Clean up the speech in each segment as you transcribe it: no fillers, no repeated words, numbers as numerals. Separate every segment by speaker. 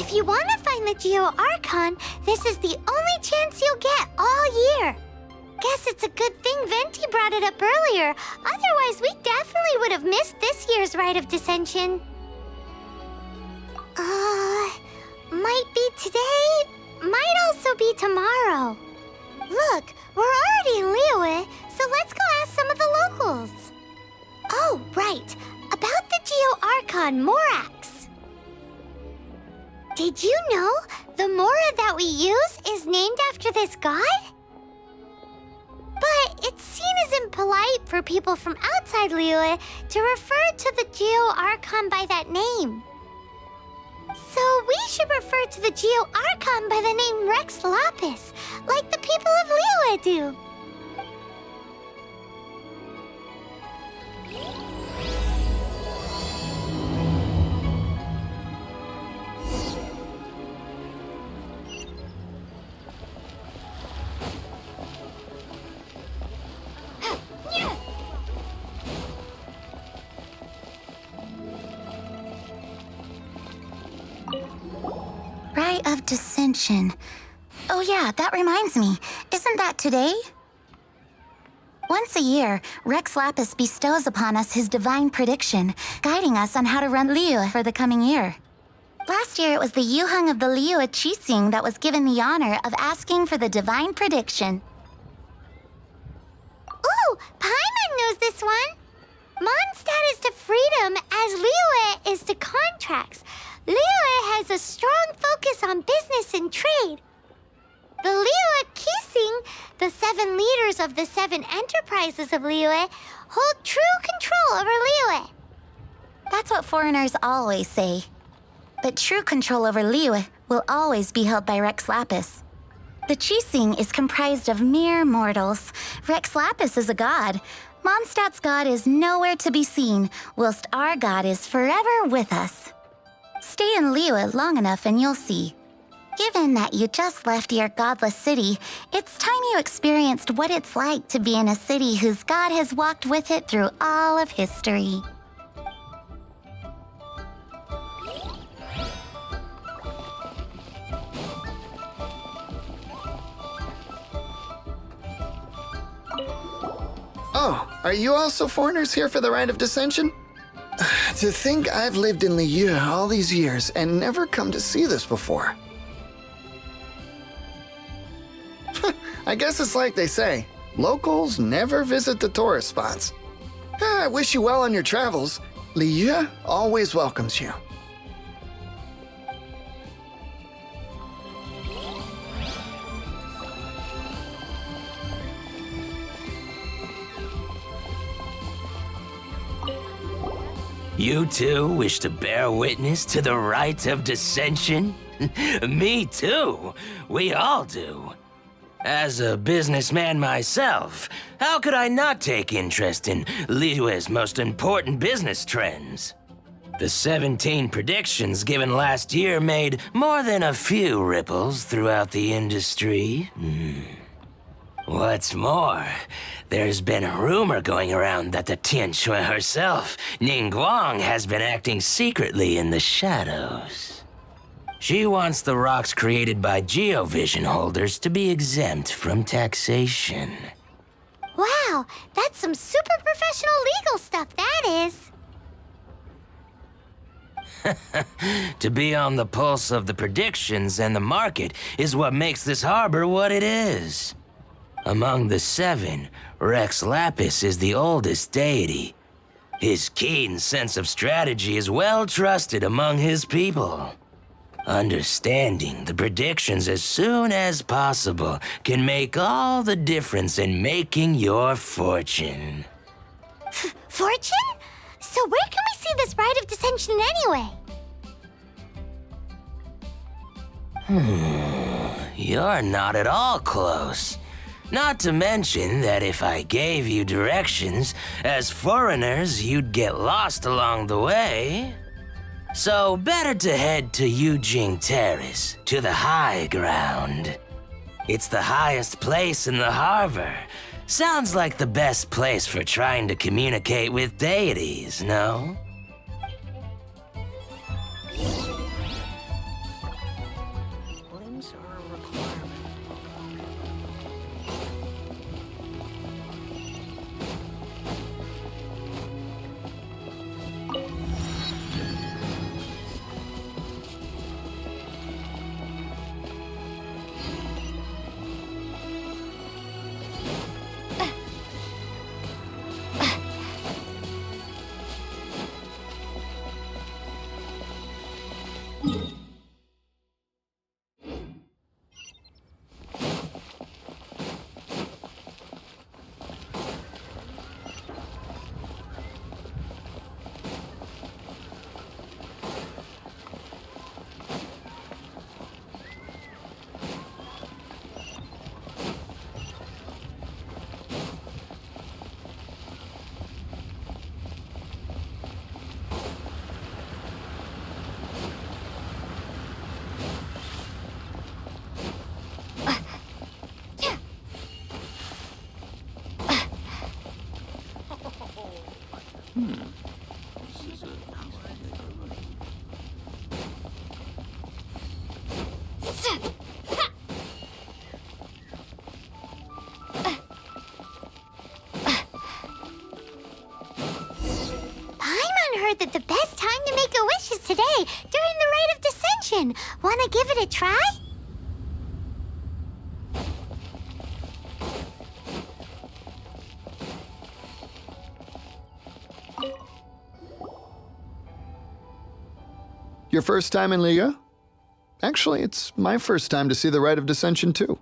Speaker 1: If you want to find the Geo Archon, this is the only chance you'll get all year. Guess it's a good thing Venti brought it up earlier. Otherwise, we definitely would have missed this year's Rite of Dissension. Might be today, might also be tomorrow. Look, we're already in Liyue, so let's go ask some of the locals. Oh, right. About the Geo Archon Morax. Did you know the Mora that we use is named after this god? But it's seen as impolite for people from outside Liyue to refer to the Geo Archon by that name. So we should refer to the Geo Archon by the name Rex Lapis, like the people of Liyue do.
Speaker 2: Rite of Dissension. Oh yeah, that reminds me. Isn't that today? Once a year, Rex Lapis bestows upon us his divine prediction, guiding us on how to run Liyue for the coming year. Last year, it was the Yuheng of the Liyue Qixing that was given the honor of asking for the divine prediction.
Speaker 1: Ooh, Paimon knows this one. Mondstadt is to freedom as Liyue is to contracts. Liyue has a strong focus on business and trade. The Liyue Qixing, the 7 leaders of the 7 enterprises of Liyue, hold true control over Liyue.
Speaker 2: That's what foreigners always say. But true control over Liyue will always be held by Rex Lapis. The Qixing is comprised of mere mortals. Rex Lapis is a god. Mondstadt's god is nowhere to be seen, whilst our god is forever with us. Stay in Liyue long enough and you'll see. Given that you just left your godless city, it's time you experienced what it's like to be in a city whose god has walked with it through all of history.
Speaker 3: Oh, are you also foreigners here for the Rite of Dissension? To think I've lived in Liyue all these years and never come to see this before. I guess it's like they say, locals never visit the tourist spots. I wish you well on your travels. Liyue always welcomes you.
Speaker 4: You too wish to bear witness to the Rite of Dissension? Me too. We all do. As a businessman myself, how could I not take interest in Liyue's most important business trends? The 17 predictions given last year made more than a few ripples throughout the industry. What's more, there's been a rumor going around that the Tianshui herself, Ningguang, has been acting secretly in the shadows. She wants the rocks created by Geovision holders to be exempt from taxation.
Speaker 1: Wow, that's some super professional legal stuff, that is.
Speaker 4: To be on the pulse of the predictions and the market is what makes this harbor what it is. Among the 7, Rex Lapis is the oldest deity. His keen sense of strategy is well trusted among his people. Understanding the predictions as soon as possible can make all the difference in making your fortune.
Speaker 1: Fortune? So where can we see this Rite of Dissension anyway?
Speaker 4: You're not at all close. Not to mention that if I gave you directions, as foreigners, you'd get lost along the way. So better to head to Yujing Terrace, to the high ground. It's the highest place in the harbor. Sounds like the best place for trying to communicate with deities, no?
Speaker 1: Heard that the best time to make a wish is today, during the Rite of Descension. Wanna give it a try?
Speaker 3: Your first time in Liyue? Actually, it's my first time to see the Rite of Descension too.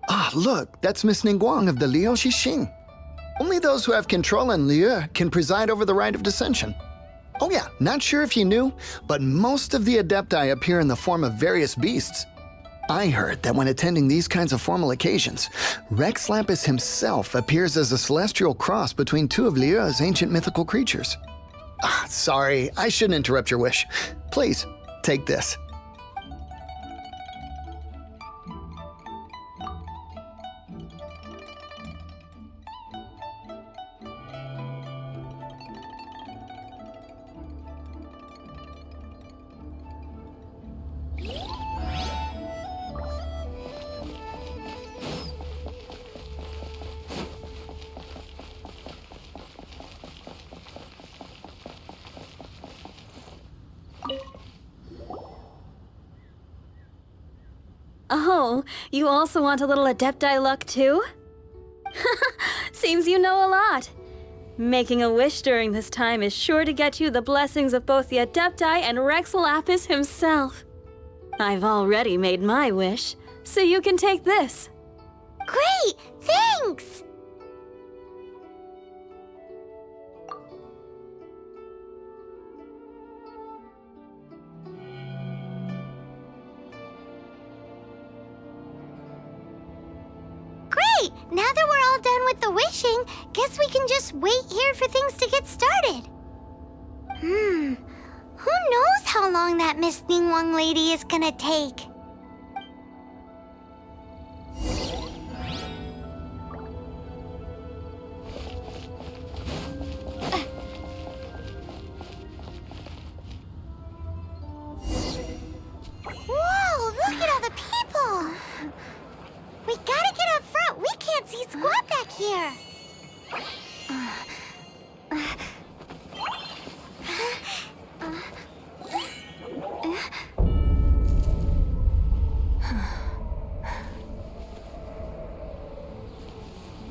Speaker 3: Ah, look, that's Miss Ningguang of the Liu Xixing. Only those who have control in Liyue can preside over the Rite of Descension. Oh yeah, not sure if you knew, but most of the Adepti appear in the form of various beasts. I heard that when attending these kinds of formal occasions, Rex Lapis himself appears as a celestial cross between two of Liyue's ancient mythical creatures. Ah, sorry, I shouldn't interrupt your wish. Please, take this.
Speaker 5: Oh, you also want a little Adepti luck too? Seems you know a lot. Making a wish during this time is sure to get you the blessings of both the Adepti and Rex Lapis himself. I've already made my wish, so you can take this.
Speaker 1: Great! Thanks! Great! Now that we're all done with the wishing, guess we can just wait here for things to get started. Who knows how long that Miss Ningguang lady is gonna take? Whoa, look at all the people! We gotta get up front. We can't see squat back here.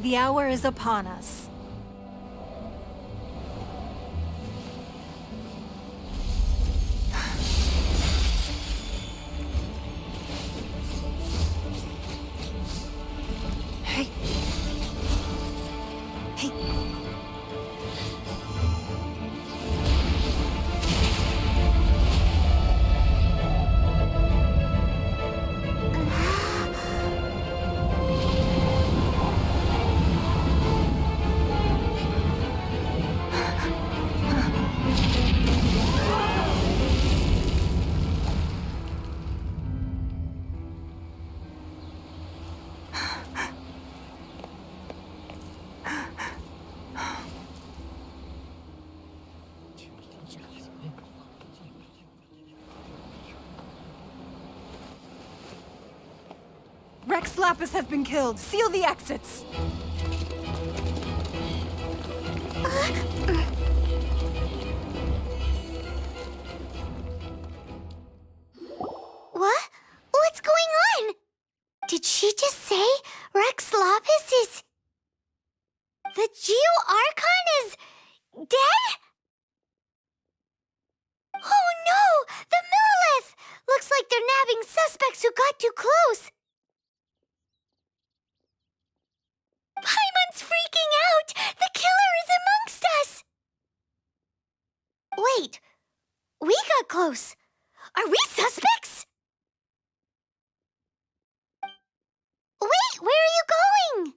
Speaker 6: The hour is upon us. Hey. Hey. Rex Lapis has been killed. Seal the exits.
Speaker 1: What? What's going on? Did she just say Rex Lapis is... The Archon is... dead? Oh no! The Monolith! Looks like they're nabbing suspects who got too close. Paimon's freaking out! The killer is amongst us! Wait, we got close. Are we suspects? Wait, where are you going?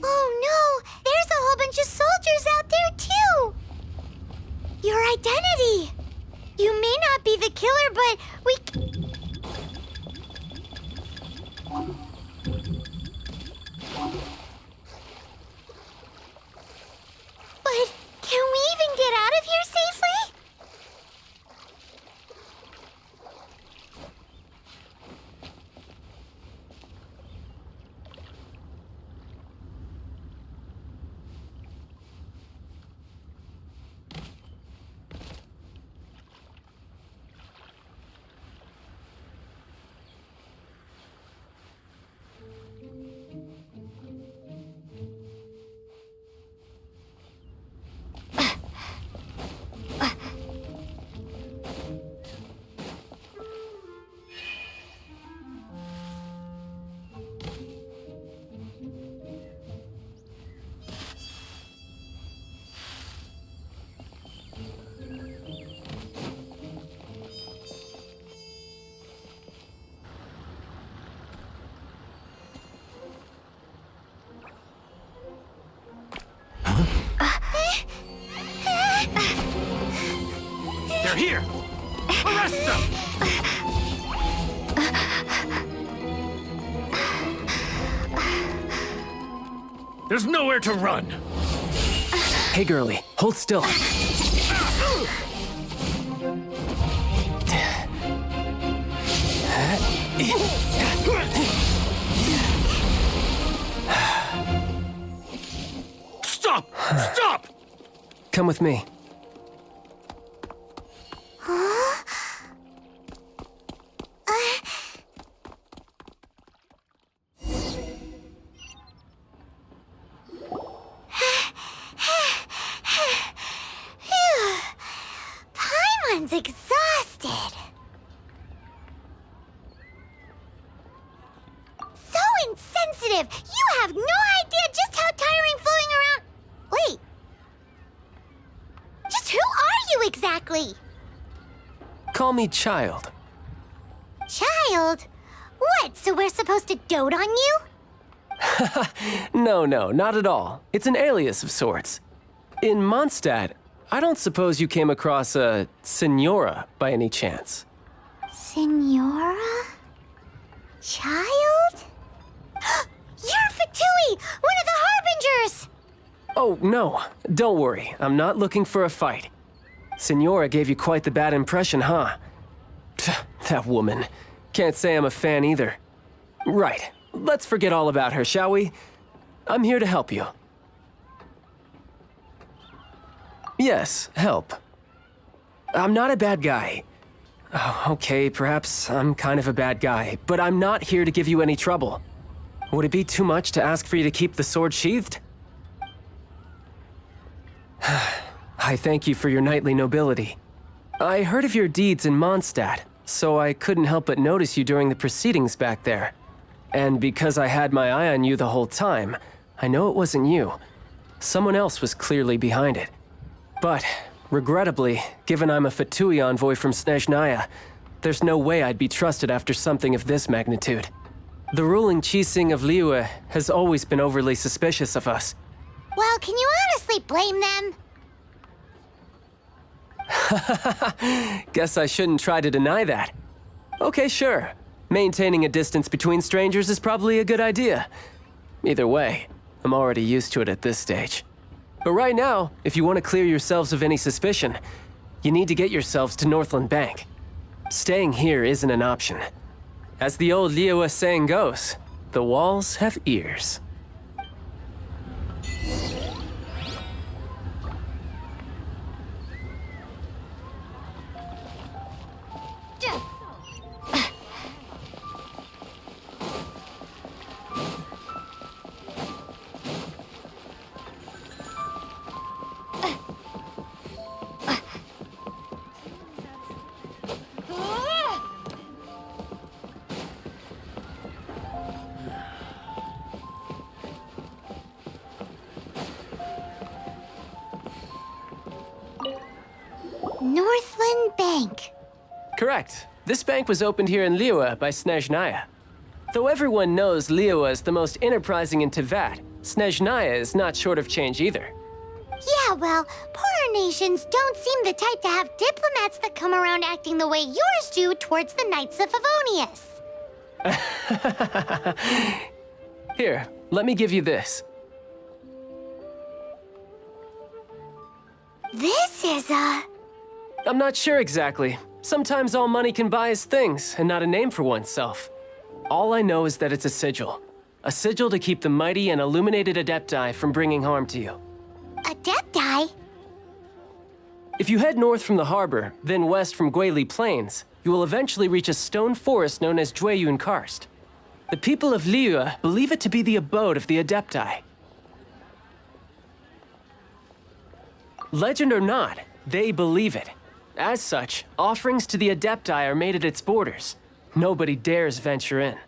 Speaker 1: Oh no, there's a whole bunch of soldiers out there too! Your identity! You may not be the killer, but
Speaker 7: There's nowhere to run!
Speaker 8: Hey, girlie, hold still.
Speaker 7: Stop! Stop!
Speaker 8: Come with me.
Speaker 1: Paimon's exhausted. So insensitive! You have no idea just how tiring floating around. Wait. Just who are you exactly?
Speaker 8: Call me Child.
Speaker 1: Child? What, so we're supposed to dote on you?
Speaker 8: No, not at all. It's an alias of sorts. In Mondstadt, I don't suppose you came across a Senora by any chance.
Speaker 1: Senora? Child? You're Fatui, one of the Harbingers!
Speaker 8: Oh, no. Don't worry. I'm not looking for a fight. Senora gave you quite the bad impression, huh? That woman. Can't say I'm a fan either. Right. Let's forget all about her, shall we? I'm here to help you. Yes, help. I'm not a bad guy. Oh, okay, perhaps I'm kind of a bad guy, but I'm not here to give you any trouble. Would it be too much to ask for you to keep the sword sheathed? I thank you for your knightly nobility. I heard of your deeds in Mondstadt, so I couldn't help but notice you during the proceedings back there. And because I had my eye on you the whole time, I know it wasn't you. Someone else was clearly behind it. But, regrettably, given I'm a Fatui envoy from Snezhnaya, there's no way I'd be trusted after something of this magnitude. The ruling Qixing of Liyue has always been overly suspicious of us.
Speaker 1: Well, can you honestly blame them?
Speaker 8: Guess I shouldn't try to deny that. Okay, sure. Maintaining a distance between strangers is probably a good idea. Either way, I'm already used to it at this stage. But right now, if you want to clear yourselves of any suspicion, you need to get yourselves to Northland Bank. Staying here isn't an option. As the old Liyue saying goes, the walls have ears.
Speaker 1: Northland Bank.
Speaker 8: Correct. This bank was opened here in Liyue by Snezhnaya. Though everyone knows Liyue is the most enterprising in Teyvat, Snezhnaya is not short of change either.
Speaker 1: Yeah, well, poorer nations don't seem the type to have diplomats that come around acting the way yours do towards the Knights of Favonius.
Speaker 8: Here, let me give you this.
Speaker 1: This is a...
Speaker 8: I'm not sure exactly. Sometimes all money can buy is things, and not a name for oneself. All I know is that it's a sigil. A sigil to keep the mighty and illuminated Adepti from bringing harm to you.
Speaker 1: Adepti?
Speaker 8: If you head north from the harbor, then west from Guili Plains, you will eventually reach a stone forest known as Jueyun Karst. The people of Liyue believe it to be the abode of the Adepti. Legend or not, they believe it. As such, offerings to the Adepti are made at its borders. Nobody dares venture in.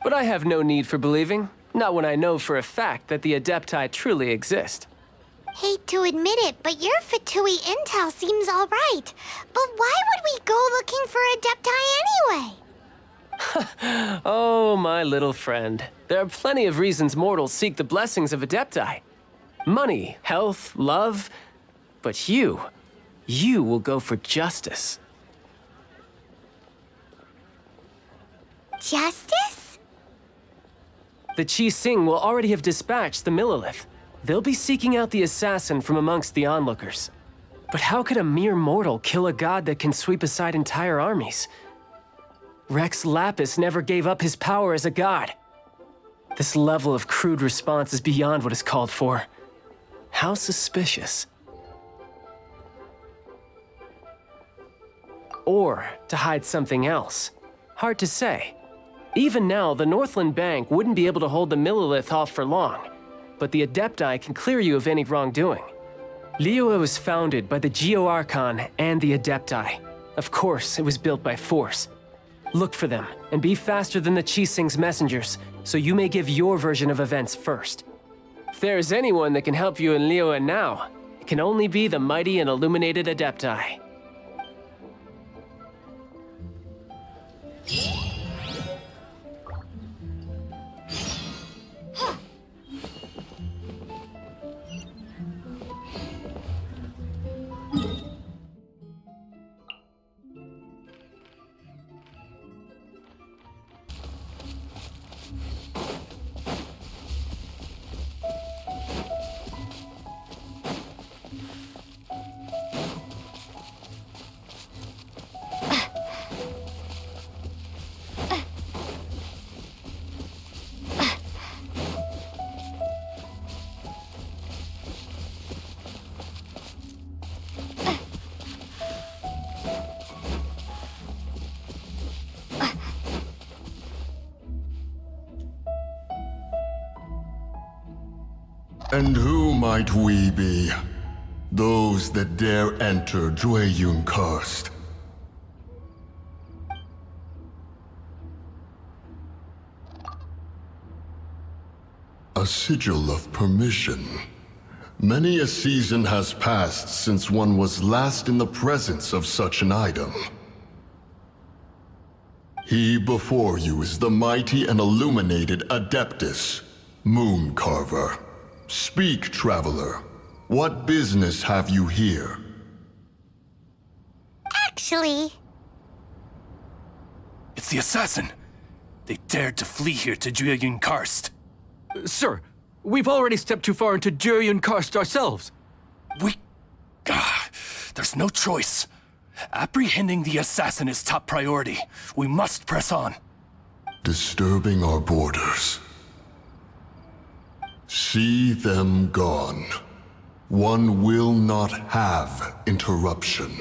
Speaker 8: But I have no need for believing, not when I know for a fact that the Adepti truly exist.
Speaker 1: Hate to admit it, but your Fatui intel seems all right. But why would we go looking for Adepti anyway?
Speaker 8: Oh, my little friend. There are plenty of reasons mortals seek the blessings of Adepti. Money, health, love. But you will go for justice.
Speaker 1: Justice?
Speaker 8: The Qi Xing will already have dispatched the Monolith. They'll be seeking out the assassin from amongst the onlookers. But how could a mere mortal kill a god that can sweep aside entire armies? Rex Lapis never gave up his power as a god. This level of crude response is beyond what is called for. How suspicious. Or to hide something else. Hard to say. Even now, the Northland Bank wouldn't be able to hold the Monolith off for long, but the Adepti can clear you of any wrongdoing. Liyue was founded by the Geo-Archon and the Adepti. Of course, it was built by force. Look for them, and be faster than the Qi Xing's messengers, so you may give your version of events first. If there is anyone that can help you in Liyue now, it can only be the mighty and illuminated Adepti.
Speaker 9: And who might we be? Those that dare enter Jueyun Karst. A sigil of permission. Many a season has passed since one was last in the presence of such an item. He before you is the mighty and illuminated Adeptus, Moon Carver. Speak, traveler. What business have you here?
Speaker 1: Actually...
Speaker 7: It's the assassin. They dared to flee here to Jueyun Karst.
Speaker 10: Sir, we've already stepped too far into Jueyun Karst ourselves.
Speaker 7: There's no choice. Apprehending the assassin is top priority. We must press on.
Speaker 9: Disturbing our borders. See them gone. One will not have interruption.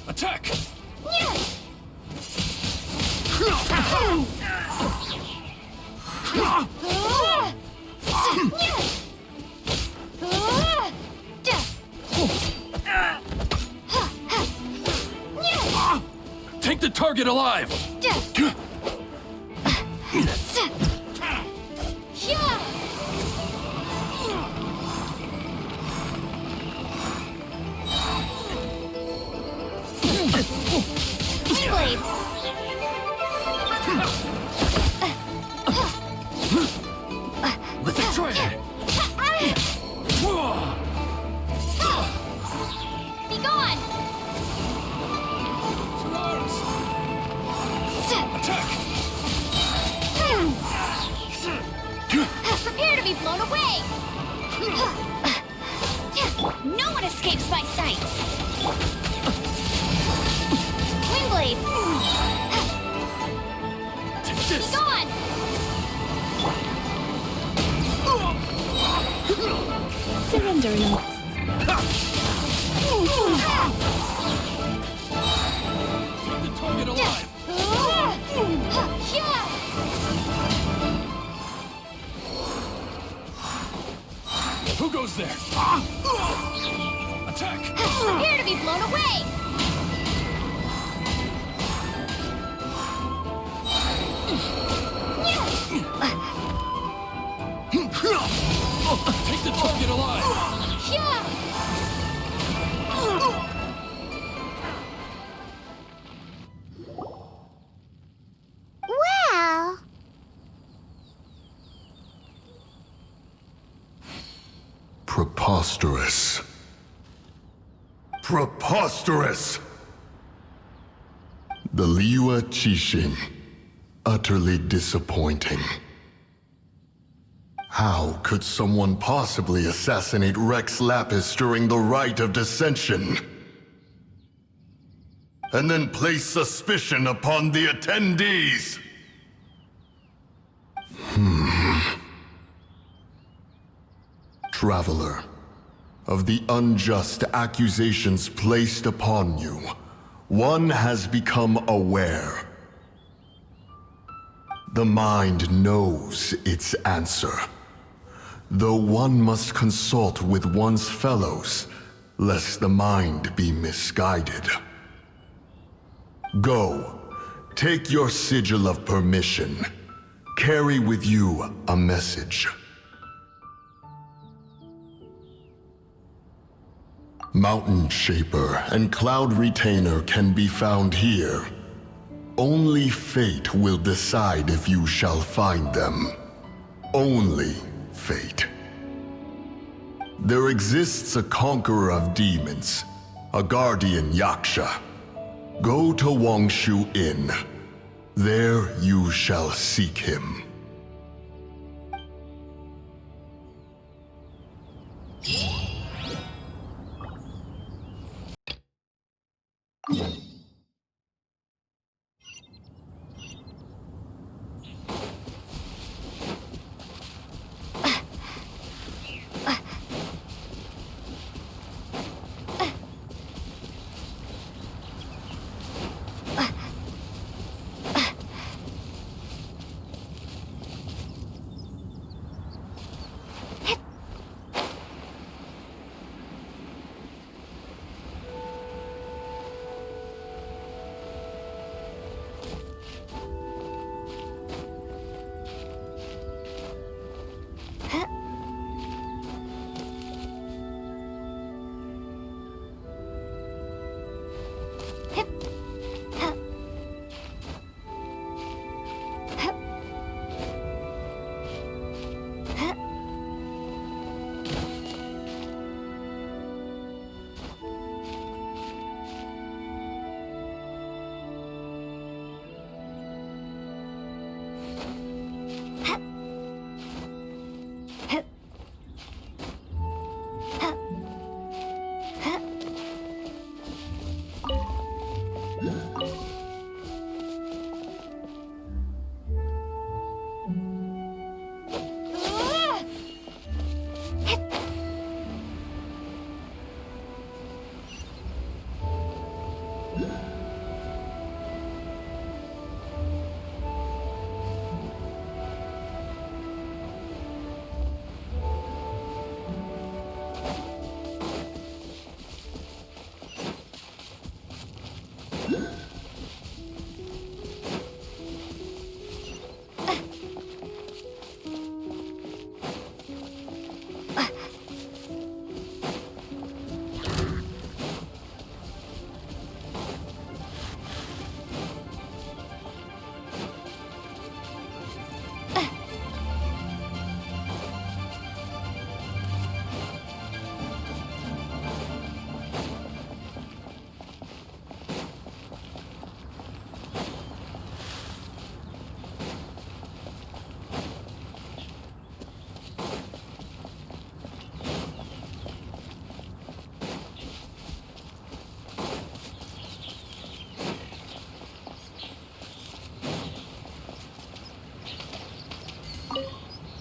Speaker 7: Attack! Take the target alive! Let the tray!
Speaker 1: Be gone!
Speaker 7: Attack!
Speaker 1: Prepare to be blown away! No one escapes my sights! Windblade!
Speaker 7: Take this!
Speaker 1: Be gone!
Speaker 5: Surrendering.
Speaker 7: Take the target alive! Who goes there? Attack!
Speaker 1: Prepare to be blown away!
Speaker 7: Take the target alive!
Speaker 1: Well...
Speaker 9: Preposterous. Preposterous! The Liyue Qixing. Utterly disappointing. How could someone possibly assassinate Rex Lapis during the Rite of Dissension? And then place suspicion upon the attendees? Traveler, of the unjust accusations placed upon you, one has become aware. The mind knows its answer, though one must consult with one's fellows, lest the mind be misguided. Go, take your sigil of permission. Carry with you a message. Mountain Shaper and Cloud Retainer can be found here. Only fate will decide if you shall find them. Only fate. There exists a conqueror of demons, a guardian Yaksha. Go to Wangshu Inn. There you shall seek him.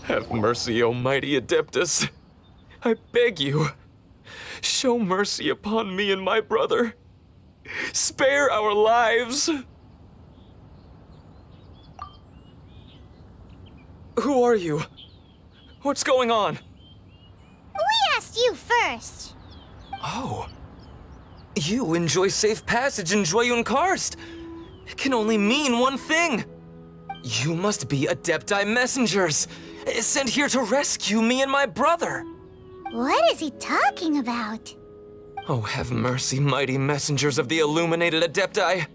Speaker 11: Have mercy, O mighty Adeptus. I beg you, show mercy upon me and my brother. Spare our lives. Who are you? What's going on?
Speaker 1: We asked you first.
Speaker 11: Oh. You enjoy safe passage in Jueyun Karst. It can only mean one thing. You must be Adepti messengers, sent here to rescue me and my brother.
Speaker 1: What is he talking about?
Speaker 11: Oh, have mercy, mighty messengers of the illuminated Adepti.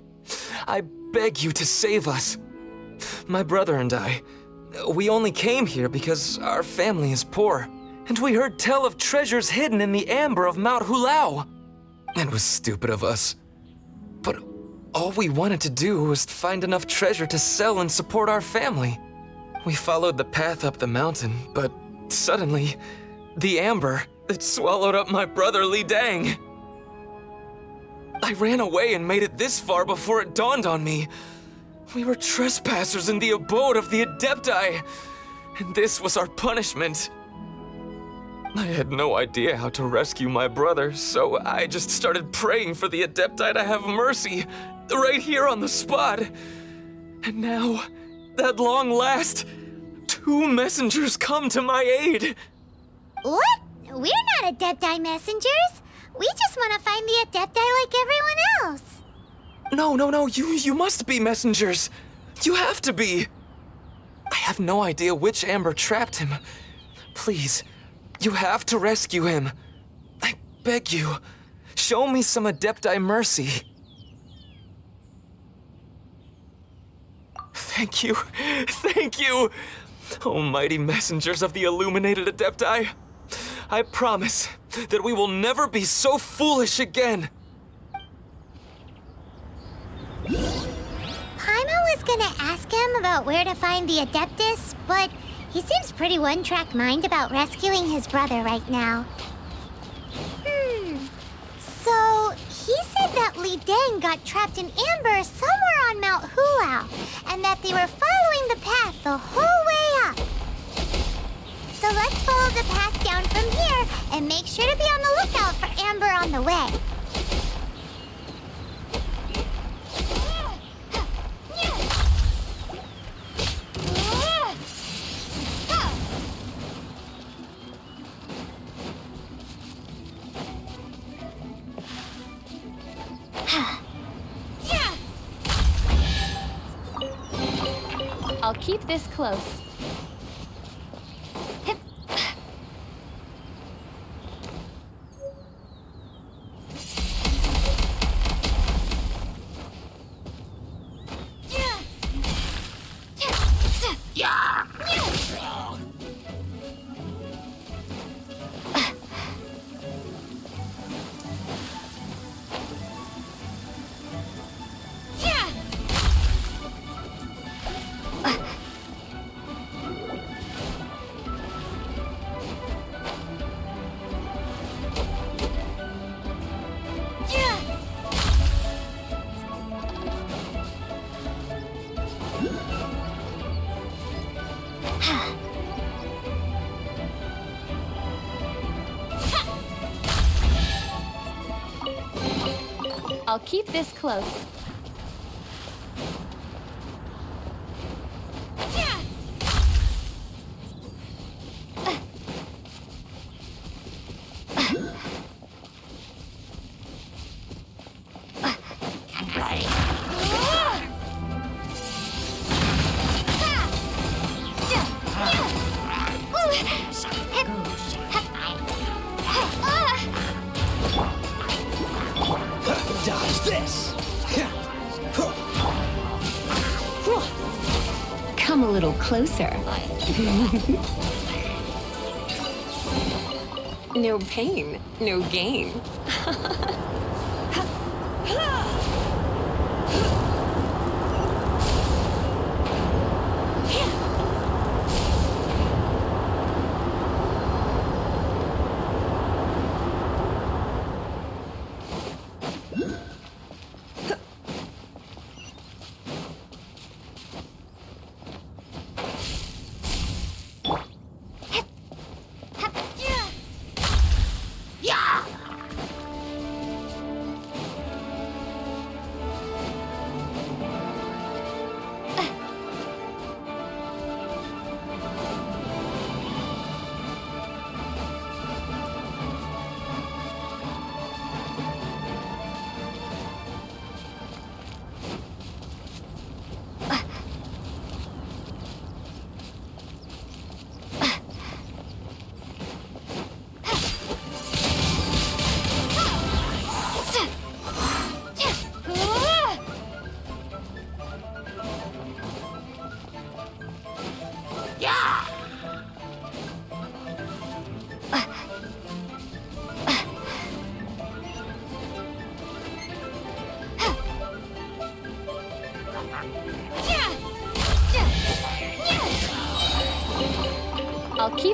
Speaker 11: I beg you to save us. My brother and I, we only came here because our family is poor, and we heard tell of treasures hidden in the amber of Mount Hulao. It was stupid of us. But all we wanted to do was find enough treasure to sell and support our family. We followed the path up the mountain, but suddenly, the amber, it swallowed up my brother Li Dang. I ran away and made it this far before it dawned on me. We were trespassers in the abode of the Adepti, and this was our punishment. I had no idea how to rescue my brother, so I just started praying for the Adepti to have mercy, right here on the spot. And now, at long last, 2 messengers come to my aid.
Speaker 1: What? We're not Adepti messengers. We just want to find the Adepti like everyone else.
Speaker 11: No, you must be messengers. You have to be. I have no idea which amber trapped him. Please, you have to rescue him. I beg you, show me some Adepti mercy. Thank you, almighty messengers of the illuminated Adepti. I promise that we will never be so foolish again.
Speaker 1: Paimon was gonna ask him about where to find the Adeptus, but he seems pretty one-track mind about rescuing his brother right now. So, he said that Li Dang got trapped in amber somewhere on Mount Hulao, and that they were following the path the whole way up. So let's follow the path down from here and make sure to be on the lookout for amber on the way.
Speaker 12: I'll keep this close. I'll keep this close.
Speaker 13: Dodge this!
Speaker 12: Come a little closer. No pain, no gain.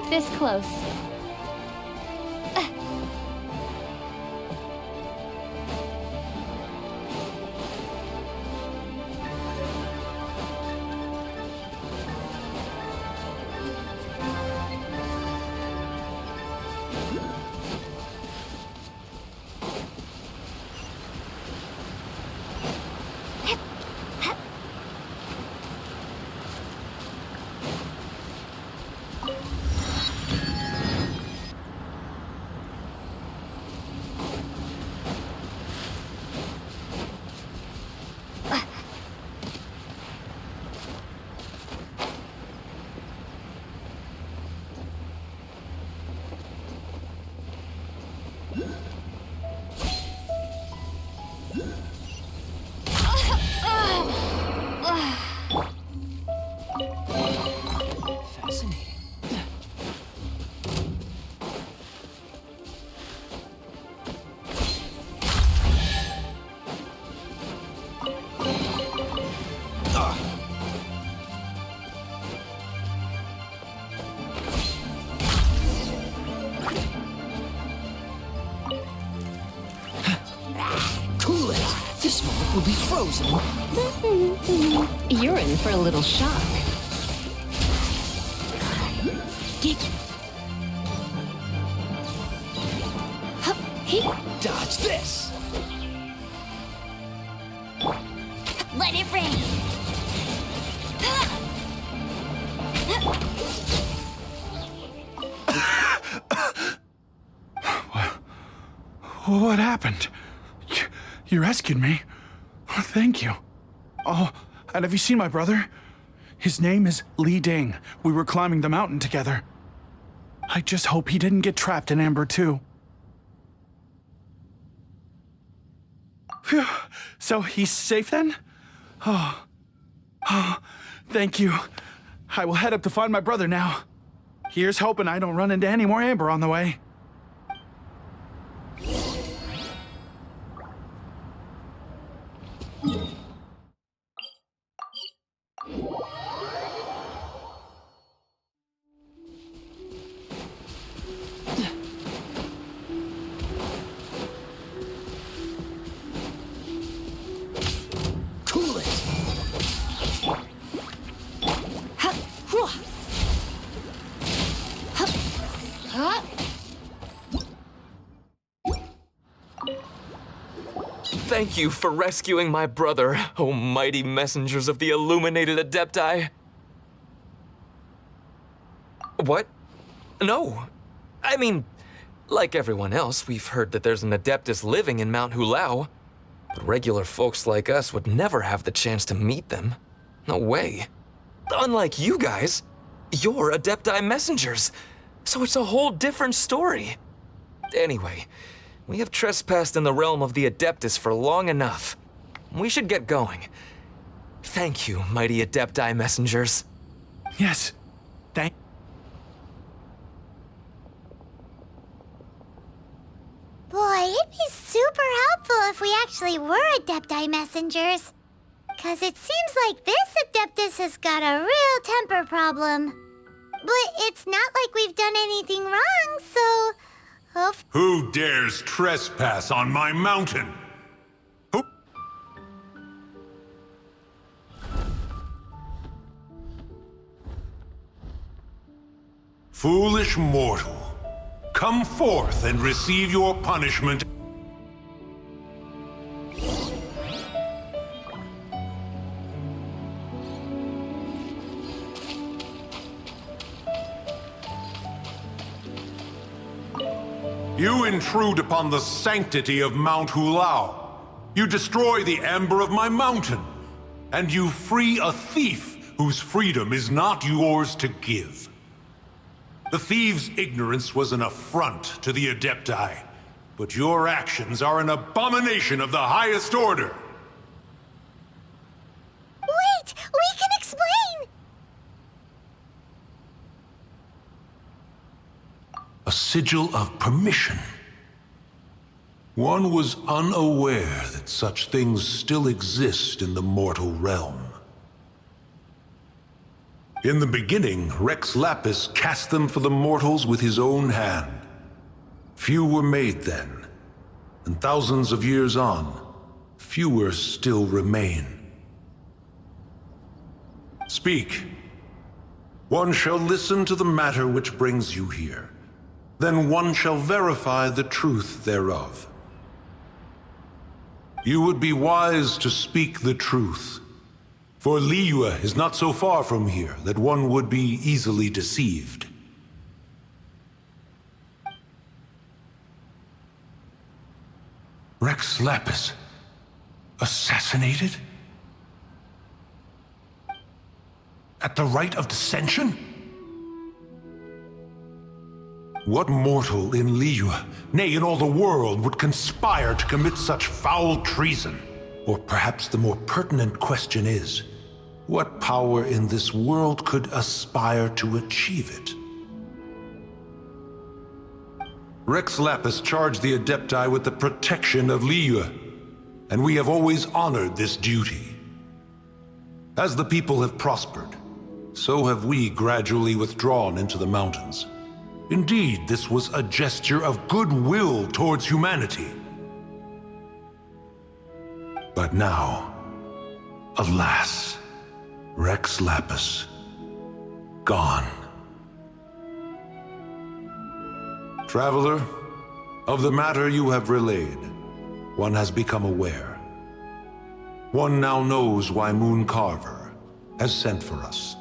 Speaker 12: this close.
Speaker 13: Cool it. This moment will be frozen.
Speaker 12: You're in for a little shock.
Speaker 13: Dodge this.
Speaker 1: Let it rain.
Speaker 14: What happened? You rescued me. Oh, thank you. Oh, and have you seen my brother? His name is Li Ding. We were climbing the mountain together. I just hope he didn't get trapped in Amber too. Phew. So he's safe then? Oh, thank you. I will head up to find my brother now. Here's hoping I don't run into any more Amber on the way.
Speaker 13: Cool it.
Speaker 11: Thank you for rescuing my brother, O mighty messengers of the illuminated Adepti. What? No. I mean, like everyone else, we've heard that there's an Adeptus living in Mount Hulao. But regular folks like us would never have the chance to meet them. No way. Unlike you guys, you're Adepti messengers, so it's a whole different story. Anyway, we have trespassed in the realm of the Adeptus for long enough. We should get going. Thank you, mighty Adepti messengers.
Speaker 14: Yes, thank.
Speaker 1: Boy, it'd be super helpful if we actually were Adepti messengers. 'Cause it seems like this Adeptus has got a real temper problem. But it's not like we've done anything wrong, so...
Speaker 15: Who dares trespass on my mountain? Who? Foolish mortal, come forth and receive your punishment. You intrude upon the sanctity of Mount Hulao. You destroy the amber of my mountain. And you free a thief whose freedom is not yours to give. The thief's ignorance was an affront to the Adepti, but your actions are an abomination of the highest order.
Speaker 1: Wait! We can explain!
Speaker 15: A sigil of permission. One was unaware that such things still exist in the mortal realm. In the beginning, Rex Lapis cast them for the mortals with his own hand. Few were made then, and thousands of years on, fewer still remain. Speak. One shall listen to the matter which brings you here. Then one shall verify the truth thereof. You would be wise to speak the truth, for Liyue is not so far from here that one would be easily deceived. Rex Lapis, assassinated? At the rite of dissension? What mortal in Liyue, nay, in all the world, would conspire to commit such foul treason? Or perhaps the more pertinent question is, what power in this world could aspire to achieve it? Rex Lapis charged the Adepti with the protection of Liyue, and we have always honored this duty. As the people have prospered, so have we gradually withdrawn into the mountains. Indeed, this was a gesture of goodwill towards humanity. But now, alas, Rex Lapis, gone. Traveler, of the matter you have relayed, one has become aware. One now knows why Moon Carver has sent for us.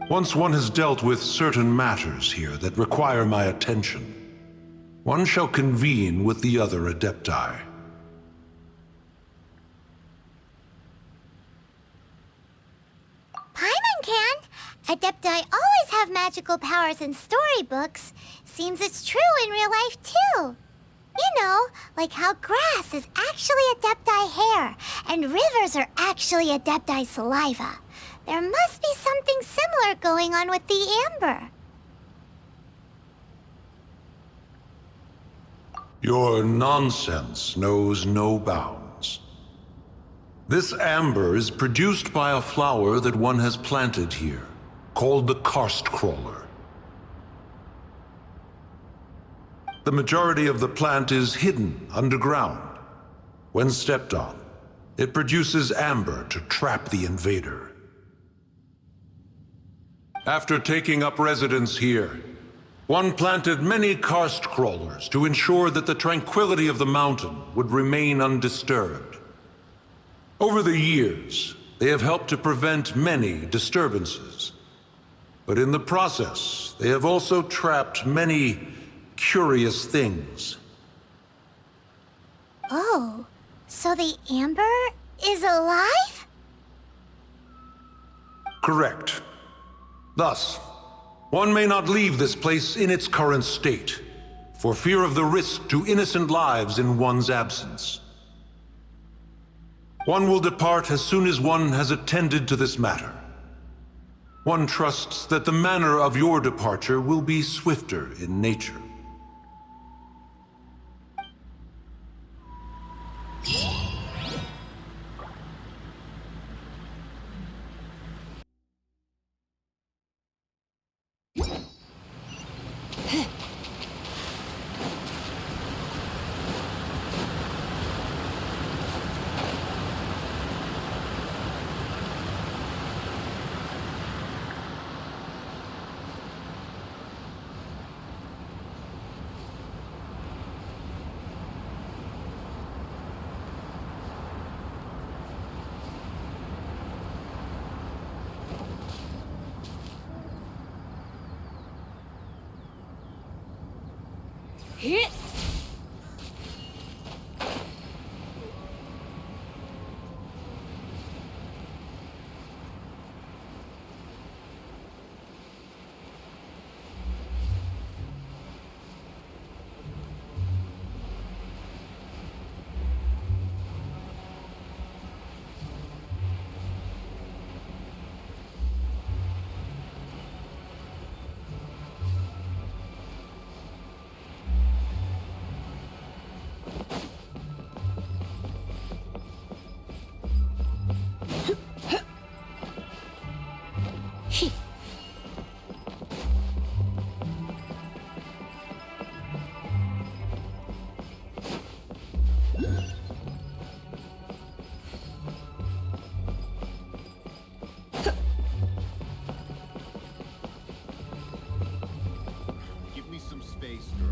Speaker 15: Once one has dealt with certain matters here that require my attention, one shall convene with the other Adepti.
Speaker 1: Paimon can. Adepti always have magical powers in storybooks. Seems it's true in real life, too. You know, like how grass is actually Adepti hair, and rivers are actually Adepti saliva. There must be something similar going on with the amber.
Speaker 15: Your nonsense knows no bounds. This amber is produced by a flower that one has planted here, called the karst crawler. The majority of the plant is hidden underground. When stepped on, it produces amber to trap the invader. After taking up residence here, one planted many karst crawlers to ensure that the tranquility of the mountain would remain undisturbed. Over the years, they have helped to prevent many disturbances. But in the process, they have also trapped many curious things.
Speaker 1: Oh, so the amber is alive?
Speaker 15: Correct. Thus, one may not leave this place in its current state, for fear of the risk to innocent lives in one's absence. One will depart as soon as one has attended to this matter. One trusts that the manner of your departure will be swifter in nature.
Speaker 16: Space Girl.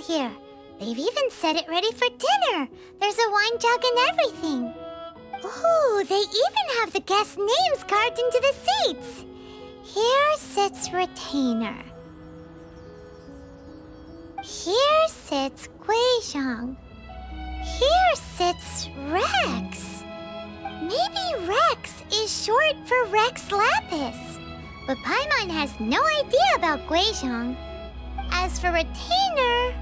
Speaker 1: Here. They've even set it ready for dinner. There's a wine jug and everything. Ooh, they even have the guests' names carved into the seats. Here sits Retainer. Here sits Guizhong. Here sits Rex. Maybe Rex is short for Rex Lapis. But Paimon has no idea about Guizhong. As for Retainer...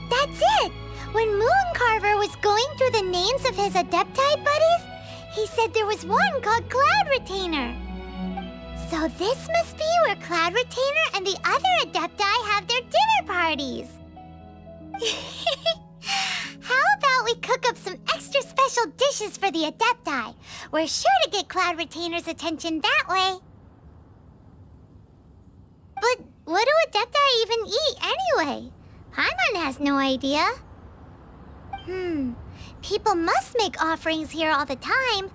Speaker 1: That's it! When Mooncarver was going through the names of his Adepti buddies, he said there was one called Cloud Retainer. So this must be where Cloud Retainer and the other Adepti have their dinner parties. How about we cook up some extra special dishes for the Adepti? We're sure to get Cloud Retainer's attention that way. But what do Adepti even eat anyway? Paimon has no idea. People must make offerings here all the time.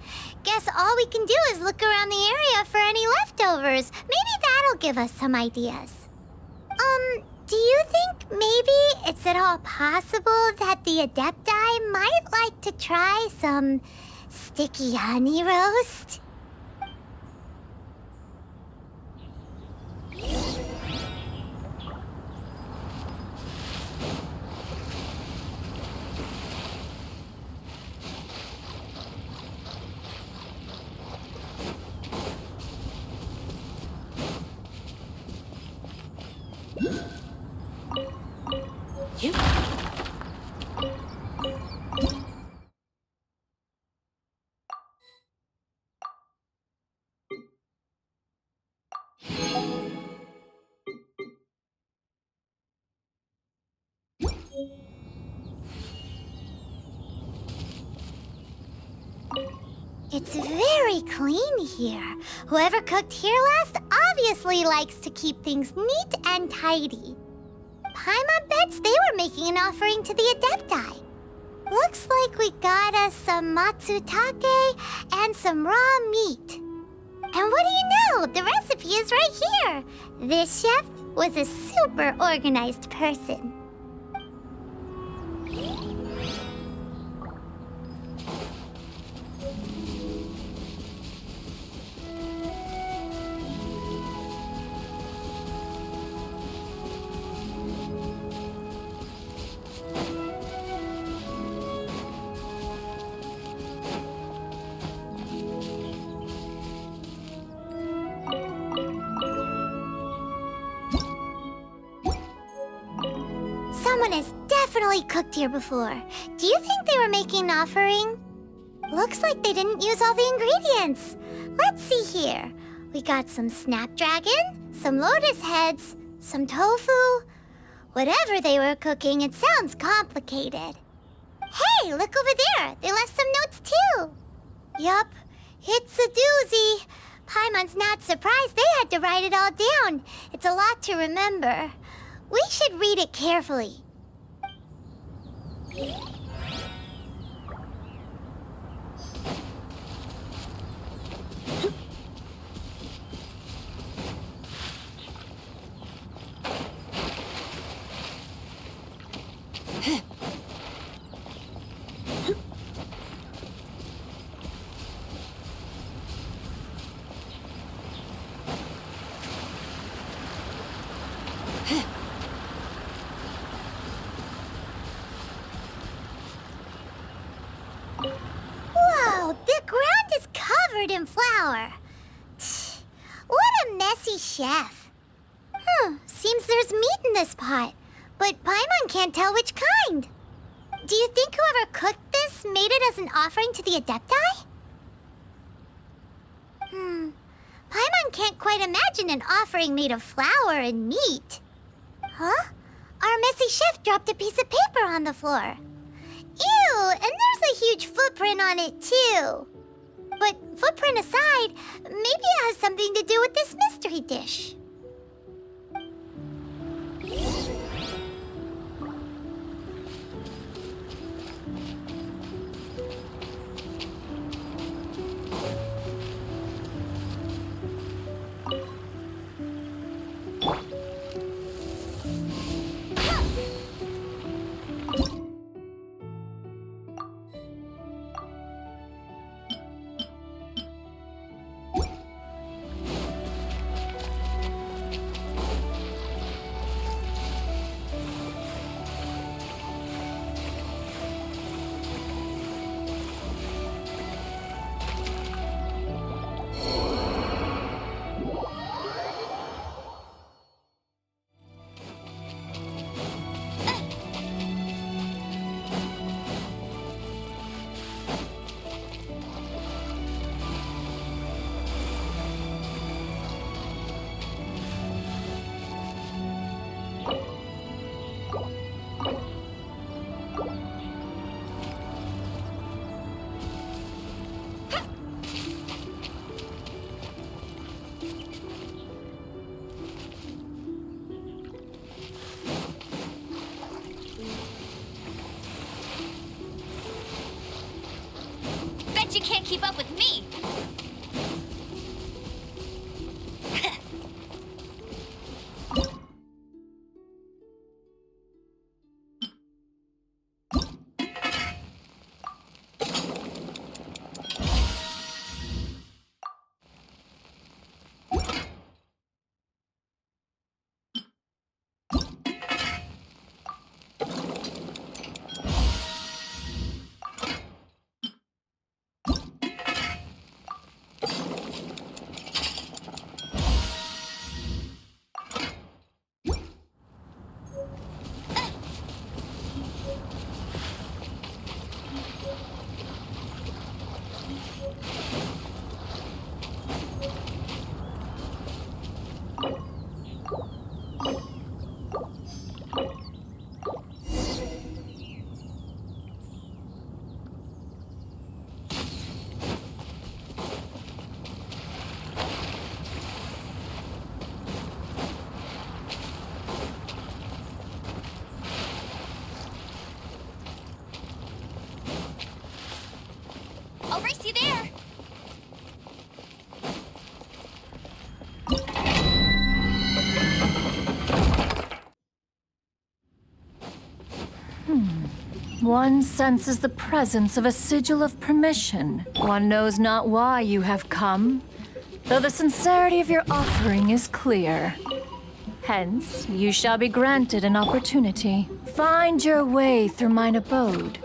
Speaker 1: Guess all we can do is look around the area for any leftovers. Maybe that'll give us some ideas. Do you think maybe it's at all possible that the Adepti might like to try some sticky honey roast? It's very clean here. Whoever cooked here last obviously likes to keep things neat and tidy. Paimon bets they were making an offering to the Adepti. Looks like we got us some matsutake and some raw meat. And what do you know? The recipe is right here. This chef was a super organized person. Someone has definitely cooked here before. Do you think they were making an offering? Looks like they didn't use all the ingredients. Let's see here. We got some snapdragon, some lotus heads, some tofu. Whatever they were cooking, it sounds complicated. Hey, look over there. They left some notes too. Yup, it's a doozy. Paimon's not surprised they had to write it all down. It's a lot to remember. We should read it carefully. covered in flour. What a messy chef. Seems there's meat in this pot, but Paimon can't tell which kind. Do you think whoever cooked this made it as an offering to the Adepti? Paimon can't quite imagine an offering made of flour and meat. Huh? Our messy chef dropped a piece of paper on the floor. Ew, and there's a huge footprint on it too. But footprint aside, maybe it has something to do with this mystery dish.
Speaker 16: You can't keep up with me. I'll race you there.
Speaker 17: One senses the presence of a sigil of permission. One knows not why you have come, though the sincerity of your offering is clear. Hence, you shall be granted an opportunity. Find your way through mine abode,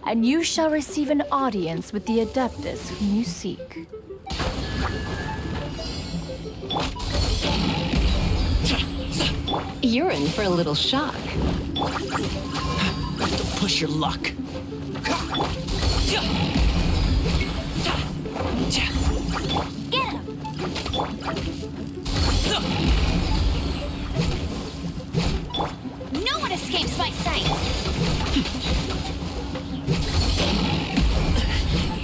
Speaker 17: and you shall receive an audience with the Adeptus whom you seek.
Speaker 12: You're in for a little shock.
Speaker 13: Don't push your luck.
Speaker 16: Get him! No one escapes my sight!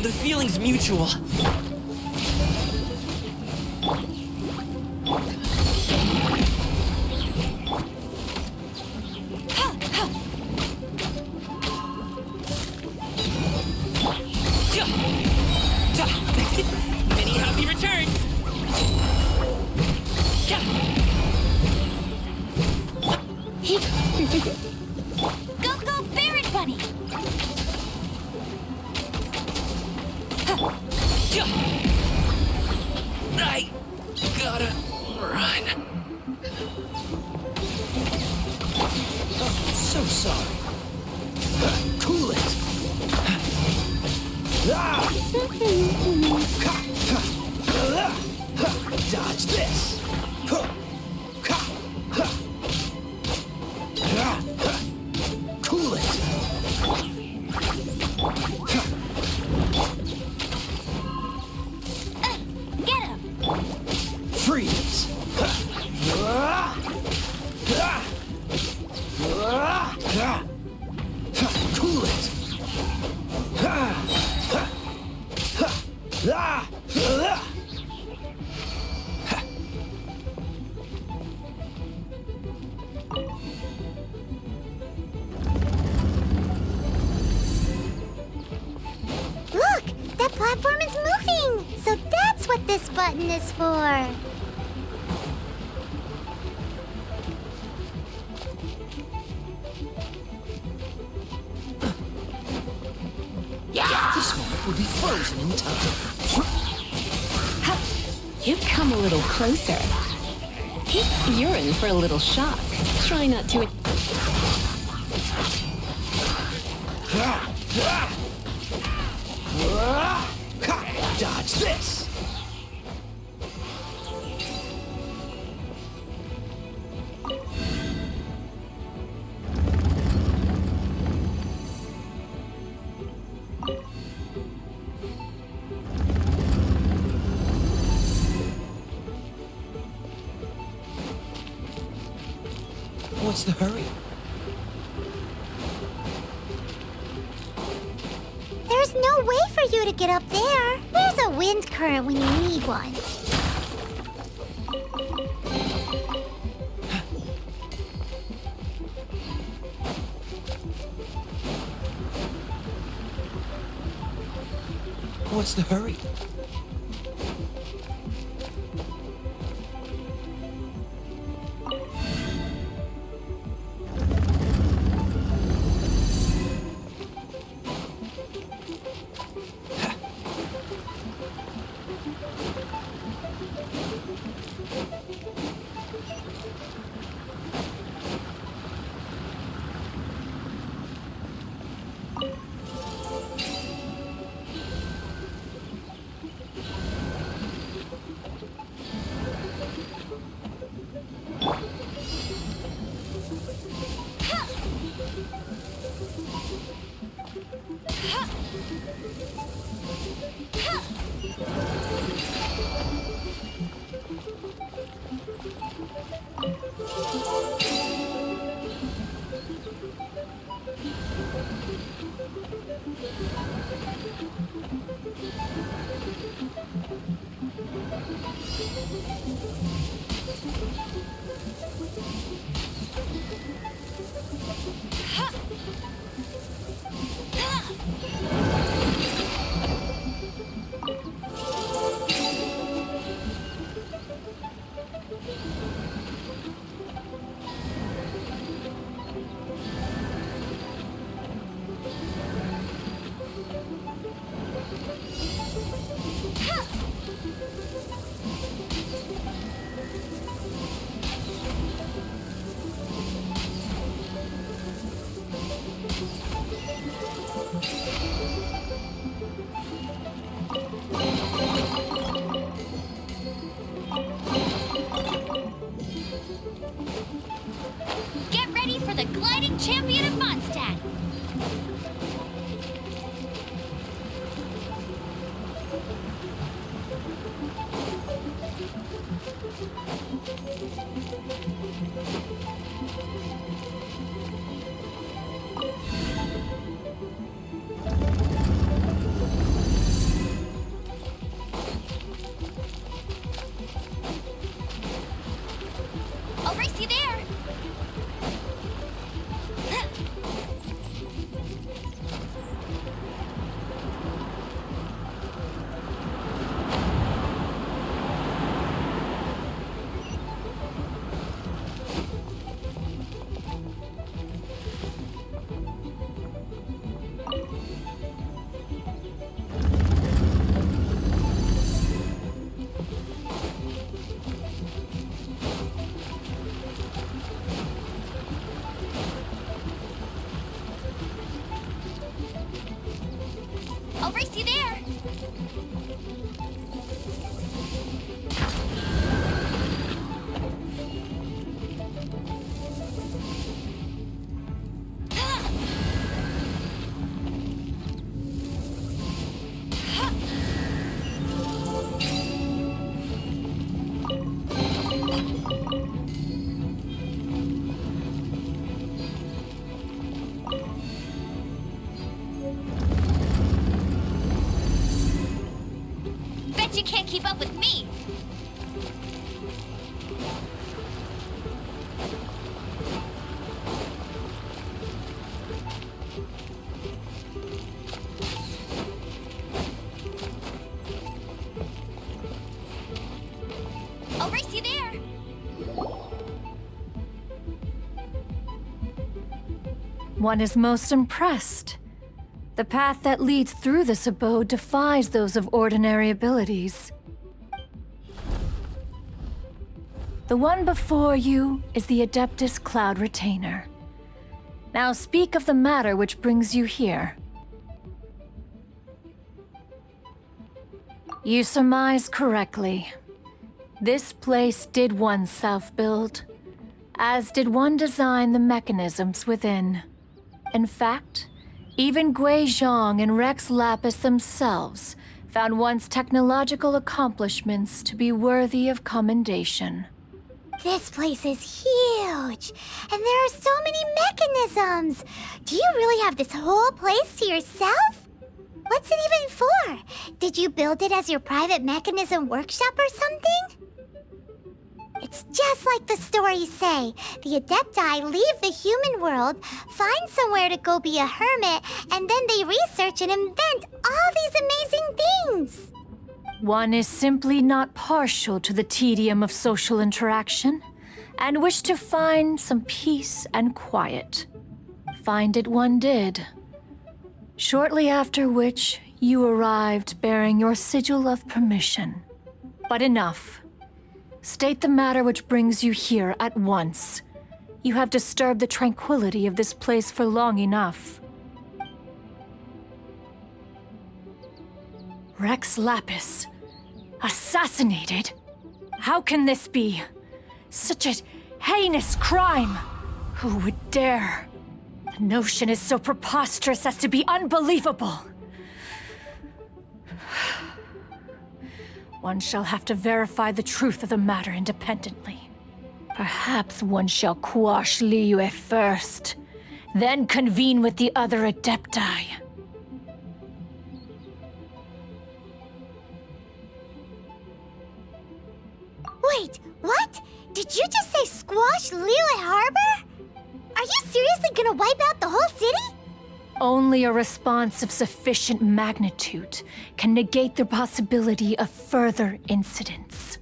Speaker 11: The feeling's mutual.
Speaker 16: Many happy returns! Go, Barret Bunny!
Speaker 11: I gotta run.
Speaker 13: Oh, so sorry. Cool it. Ah! Dodge this! Huh. Ha. Ha. Ha. Ha. Cool it!
Speaker 16: Get him!
Speaker 13: Freeze! Ha. Ah. Ah. Ah. Ah. Ha. Cool it! Ha. Ha. Ha. Ah. Ah.
Speaker 1: Look! That platform is moving! So that's what this button is for!
Speaker 13: This one will be frozen in time.
Speaker 12: You've come a little closer. You're in for a little shock. Try not to.
Speaker 13: Dodge this! What's the hurry?
Speaker 1: There's no way for you to get up there. There's a wind current when you need one.
Speaker 13: What's the hurry?
Speaker 16: Get ready for the gliding champion of Mondstadt! I'll race you there! I'll race you there! keep up with me. I'll race you there.
Speaker 17: One is most impressed. The path that leads through this abode defies those of ordinary abilities. The one before you is the Adeptus Cloud Retainer. Now speak of the matter which brings you here. You surmise correctly. This place did one self-build, as did one design the mechanisms within. In fact, even Gui Zhang and Rex Lapis themselves found one's technological accomplishments to be worthy of commendation.
Speaker 1: This place is huge, and there are so many mechanisms. Do you really have this whole place to yourself? What's it even for? Did you build it as your private mechanism workshop or something? It's just like the stories say. The Adepti leave the human world, find somewhere to go be a hermit, and then they research and invent all these amazing things.
Speaker 17: One is simply not partial to the tedium of social interaction, and wished to find some peace and quiet. Find it one did. Shortly after which, you arrived bearing your sigil of permission. But enough. State the matter which brings you here at once. You have disturbed the tranquility of this place for long enough. Rex Lapis. Assassinated? How can this be? Such a heinous crime! Who would dare? The notion is so preposterous as to be unbelievable. One shall have to verify the truth of the matter independently. Perhaps one shall quash Liyue first, then convene with the other Adepti.
Speaker 1: Wait, what? Did you just say squash Liyue Harbor? Are you seriously gonna wipe out the whole city?
Speaker 17: Only a response of sufficient magnitude can negate the possibility of further incidents.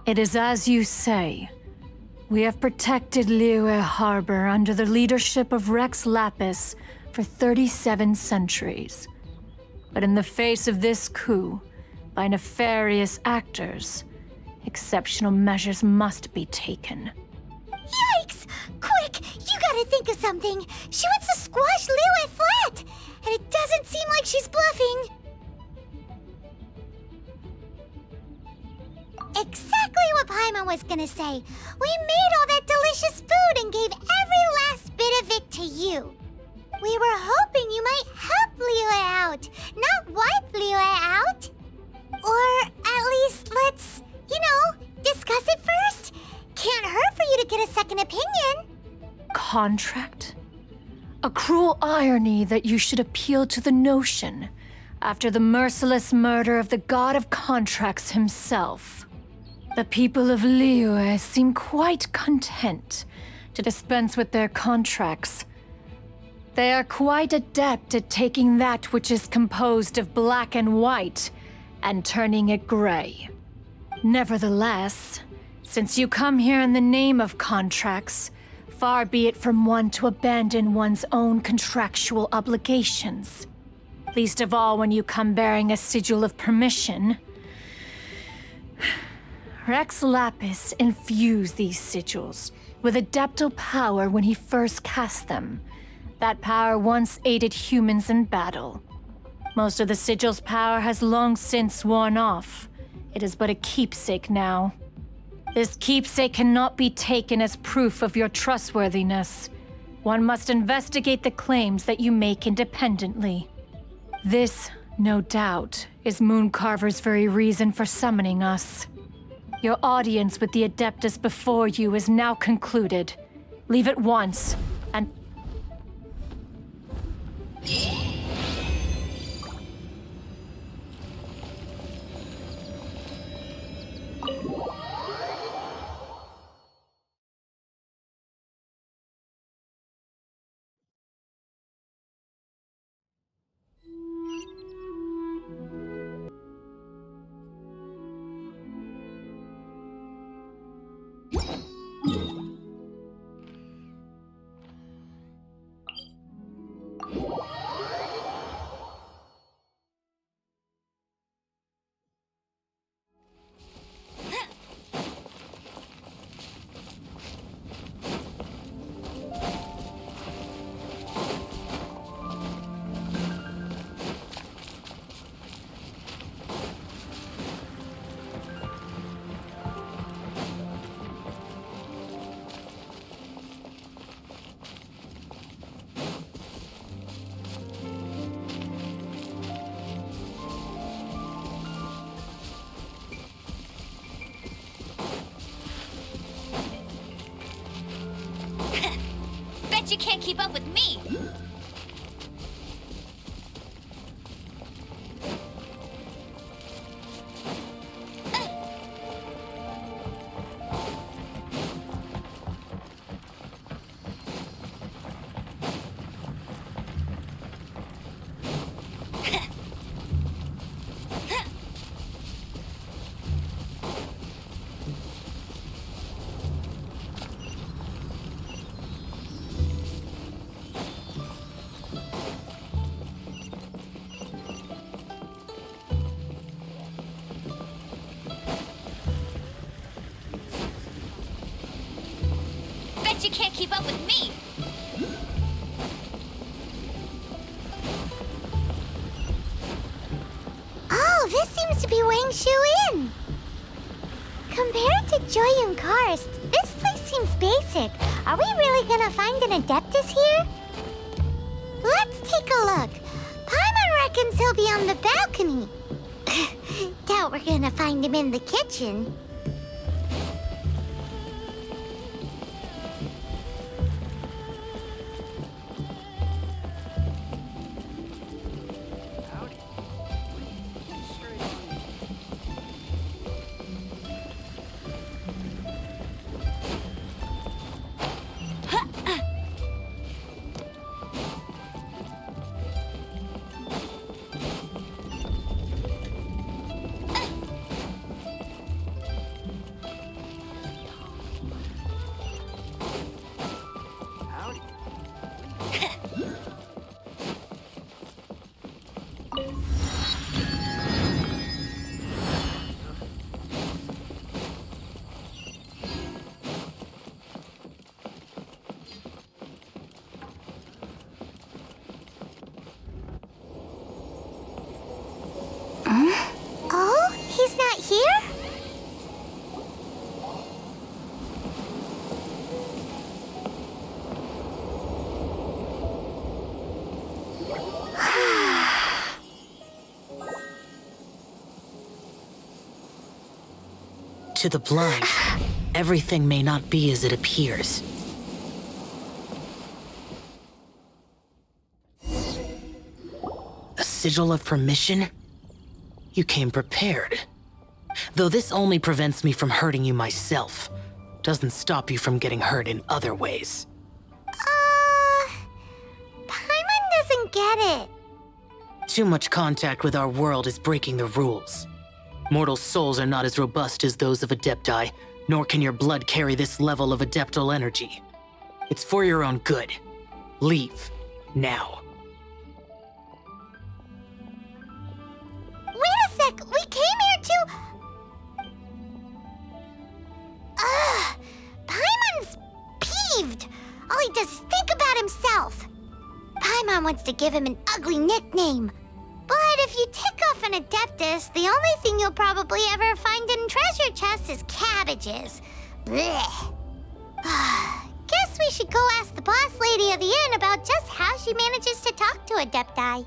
Speaker 17: It is as you say. We have protected Liyue Harbor under the leadership of Rex Lapis for 37 centuries. But in the face of this coup, by nefarious actors, exceptional measures must be taken.
Speaker 1: Yikes! Quick, you gotta think of something. She wants to squash Liyue flat, and it doesn't seem like she's bluffing. Exactly what Paimon was gonna say. We made all that delicious food and gave every last bit of it to you. We were hoping you might help Liyue out, not wipe Liyue out. Or at least let's, discuss it first. Can't hurt for you to get a second opinion.
Speaker 17: Contract? A cruel irony that you should appeal to the notion after the merciless murder of the god of contracts himself. The people of Liyue seem quite content to dispense with their contracts. They are quite adept at taking that which is composed of black and white and turning it gray. Nevertheless, since you come here in the name of contracts, far be it from one to abandon one's own contractual obligations. Least of all when you come bearing a sigil of permission. Rex Lapis infused these sigils with adeptal power when he first cast them. That power once aided humans in battle. Most of the sigil's power has long since worn off. It is but a keepsake now. This keepsake cannot be taken as proof of your trustworthiness. One must investigate the claims that you make independently. This, no doubt, is Mooncarver's very reason for summoning us. Your audience with the Adeptus before you is now concluded. Leave at once, and...
Speaker 16: Bet you can't keep up with me. Bet you can't keep up with me.
Speaker 1: Oh, this seems to be Wangshu Inn. Compared to Joyun Karst, this place seems basic. Are we really gonna find an Adeptus here? Let's take a look. Paimon reckons he'll be on the balcony. Doubt we're gonna find him in the kitchen. Oh, he's not here?
Speaker 18: To the blind, everything may not be as it appears. A sigil of permission? You came prepared. Though this only prevents me from hurting you myself, doesn't stop you from getting hurt in other ways.
Speaker 1: Paimon doesn't get it.
Speaker 18: Too much contact with our world is breaking the rules. Mortal souls are not as robust as those of Adepti, nor can your blood carry this level of adeptal energy. It's for your own good. Leave. Now.
Speaker 1: Wait a sec, we came here to... Paimon's peeved. All he does is think about himself. Paimon wants to give him an ugly nickname. But if you tick off an Adeptus, the only thing you'll probably ever find in treasure chests is cabbages. Blech. Guess we should go ask the boss lady of the inn about just how she manages to talk to Adepti.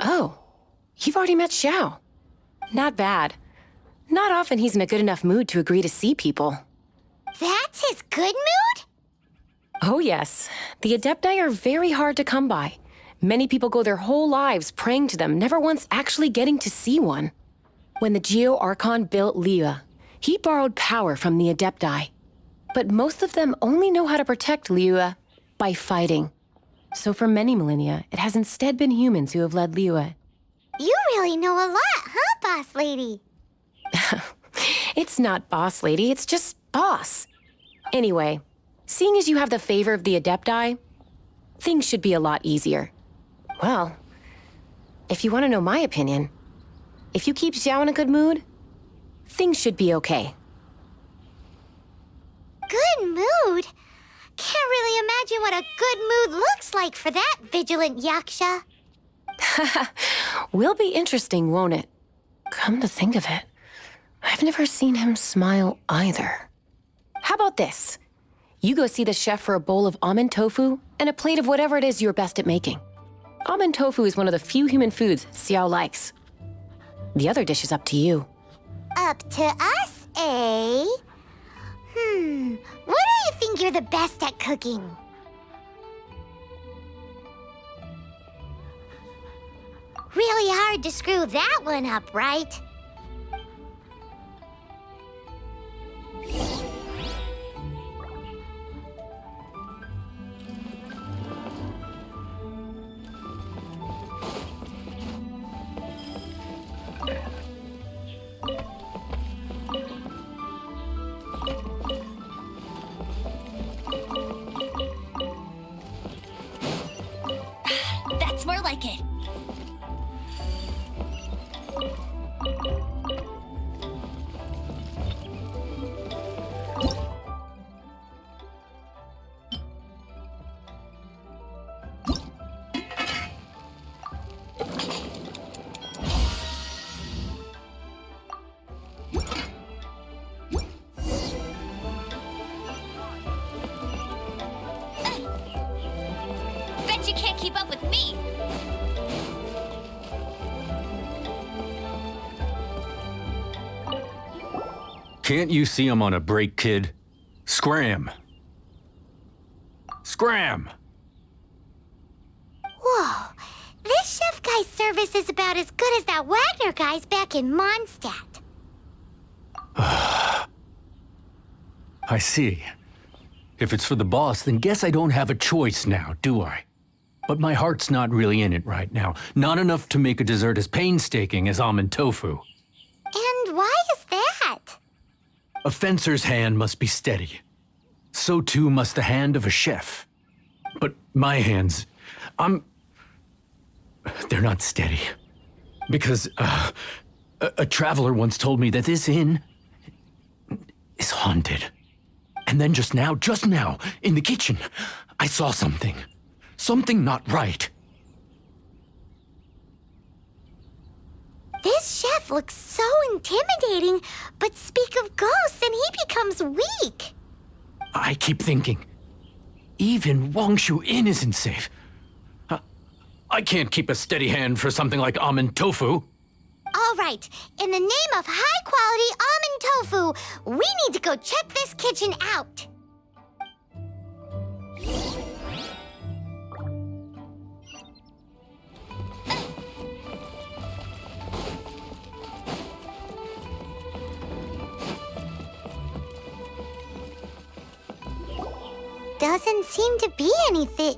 Speaker 19: Oh, you've already met Xiao. Not bad. Not often he's in a good enough mood to agree to see people.
Speaker 1: That's his good mood?
Speaker 19: Oh yes. The Adepti are very hard to come by. Many people go their whole lives praying to them, never once actually getting to see one. When the Geo Archon built Liyue, he borrowed power from the Adepti. But most of them only know how to protect Liyue by fighting. So for many millennia, it has instead been humans who have led Liyue.
Speaker 1: You really know a lot, huh, boss lady?
Speaker 19: It's not boss lady, it's just boss. Anyway, seeing as you have the favor of the Adepti, things should be a lot easier. Well, if you want to know my opinion, if you keep Xiao in a good mood, things should be okay.
Speaker 1: Good mood? Can't really imagine what a good mood looks like for that vigilant yaksha.
Speaker 19: Will be interesting, won't it? Come to think of it, I've never seen him smile either. How about this? You go see the chef for a bowl of almond tofu and a plate of whatever it is you're best at making. Almond tofu is one of the few human foods Xiao likes. The other dish is up to you.
Speaker 1: Up to us, eh? What do you think you're the best at cooking? Really hard to screw that one up, right?
Speaker 16: That's more like it. Bet you can't keep up with me.
Speaker 10: Can't you see I'm on a break, kid? Scram! Scram!
Speaker 1: Whoa, this chef guy's service is about as good as that Wagner guy's back in Mondstadt.
Speaker 10: I see. If it's for the boss, then guess I don't have a choice now, do I? But my heart's not really in it right now. Not enough to make a dessert as painstaking as almond tofu.
Speaker 1: And why is that?
Speaker 10: A fencer's hand must be steady. So too must the hand of a chef. But my hands, they're not steady. Because a traveler once told me that this inn is haunted. And then just now, in the kitchen, I saw something. Something not right.
Speaker 1: This chef looks so intimidating, but speak of ghosts and he becomes weak.
Speaker 10: I keep thinking, even Wangshu Inn isn't safe. I can't keep a steady hand for something like almond tofu.
Speaker 1: All right, in the name of high-quality almond tofu, we need to go check this kitchen out. Doesn't seem to be anything.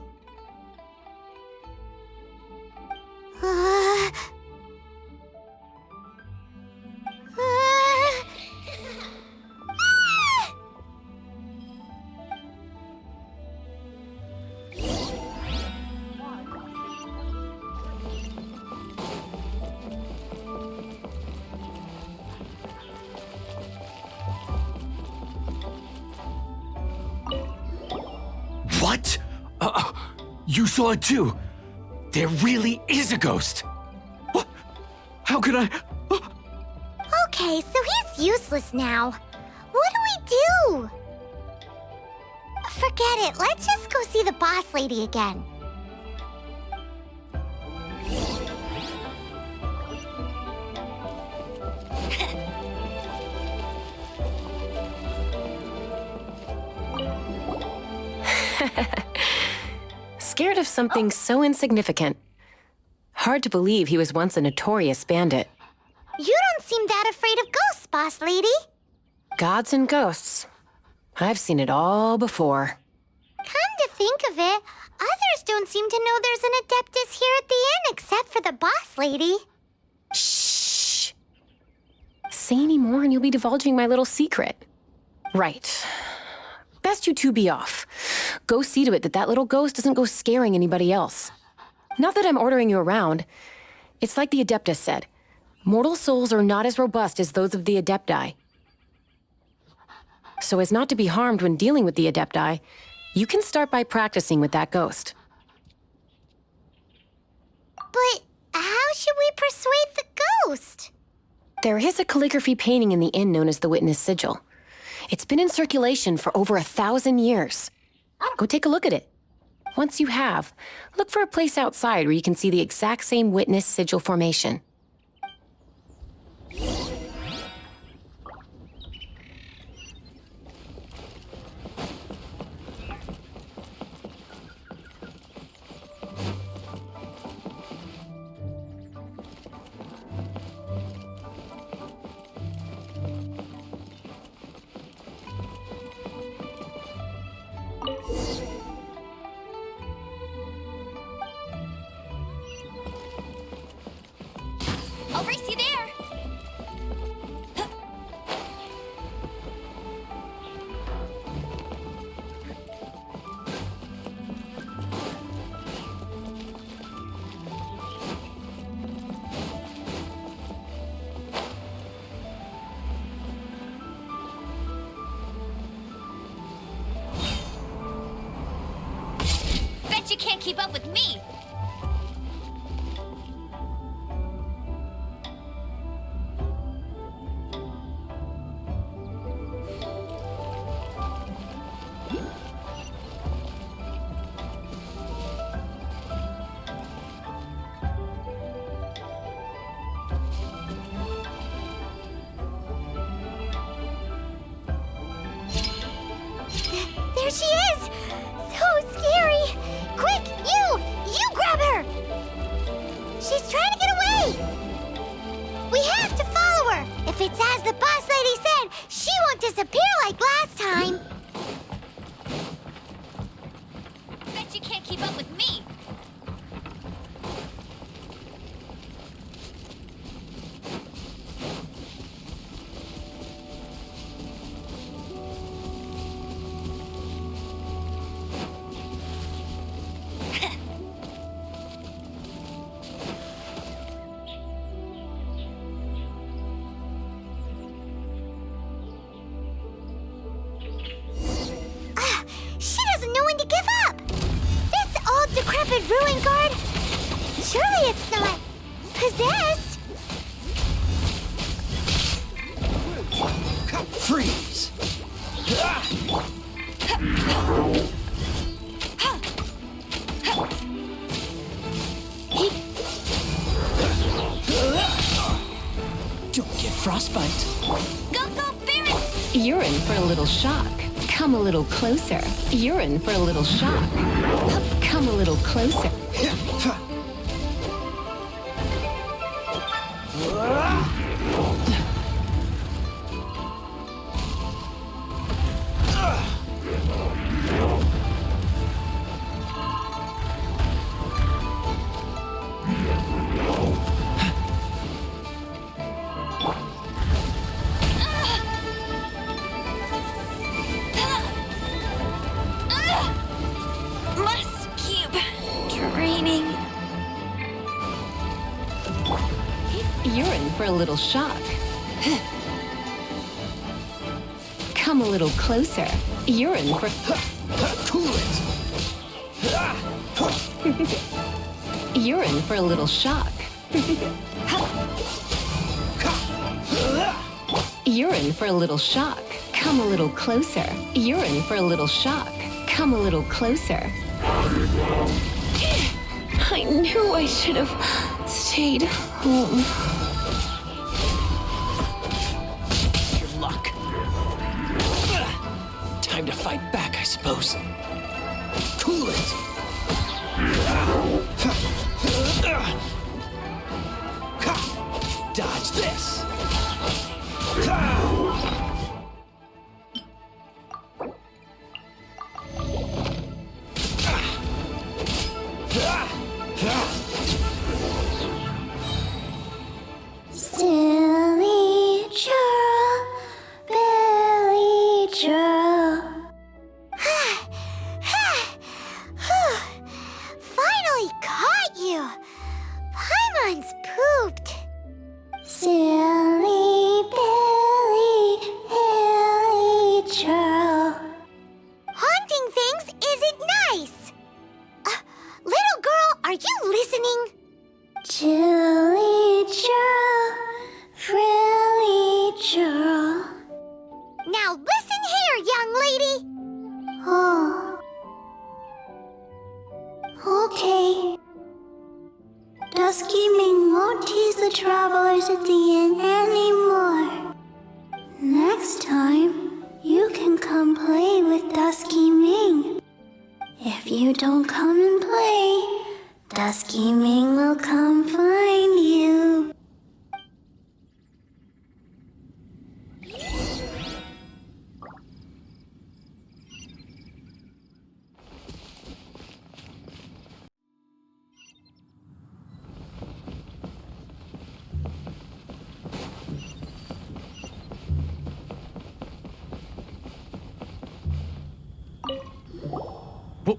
Speaker 10: What? You saw it too? There really is a ghost. What? How could I?
Speaker 1: Okay, so he's useless now. What do we do? Forget it. Let's just go see the boss lady again.
Speaker 19: Scared of something so insignificant. Hard to believe he was once a notorious bandit.
Speaker 1: You don't seem that afraid of ghosts, boss lady.
Speaker 19: Gods and ghosts. I've seen it all before.
Speaker 1: Come to think of it, others don't seem to know there's an Adeptus here at the inn except for the boss lady.
Speaker 19: Shh. Say any more and you'll be divulging my little secret. Right. Best you two be off. Go see to it that that little ghost doesn't go scaring anybody else. Not that I'm ordering you around. It's like the Adeptus said. Mortal souls are not as robust as those of the Adepti. So as not to be harmed when dealing with the Adepti, you can start by practicing with that ghost.
Speaker 1: But
Speaker 19: There is a calligraphy painting in the inn known as the Witness Sigil. It's been in circulation for over 1,000 years. Go take a look at it. Once you have, look for a place outside where you can see the exact same Witness Sigil formation.
Speaker 16: I'll race you there. Bet you can't keep up with me.
Speaker 1: There she is! So scary! Quick, you grab her! She's trying to get away! We have to follow her! If it's as the boss lady said, she won't disappear like last time!
Speaker 16: Bet you can't keep up with me.
Speaker 1: She doesn't know when to give up! This old decrepit ruin guard? Surely it's not possessed?
Speaker 13: Freeze! Don't get frostbite.
Speaker 16: Go, Barret!
Speaker 12: You're in for a little shock. Come a little closer. You're in for a little shock. Come a little closer.
Speaker 16: Must keep draining.
Speaker 12: You're in for a little shock. Come a little closer. You're in for...
Speaker 13: Cool it!
Speaker 12: You're in for a little shock. You're in for a little shock. Come a little closer. You're in for a little shock. Come a little closer. I knew I should have stayed home.
Speaker 13: Your luck. Time to fight back, I suppose. Cool it! Dodge this!
Speaker 1: Silly churl, Billy churl. Finally caught you! Paimon's pooped. Silly Billy, Hilly churl. Haunting things isn't nice. Little girl, are you listening? Chilly churl, frill. Sure. Now listen here, young lady! Oh. Okay. Dusky Ming won't tease the travelers at the inn anymore. Next time, you can come play with Dusky Ming. If you don't come and play, Dusky Ming will come find you.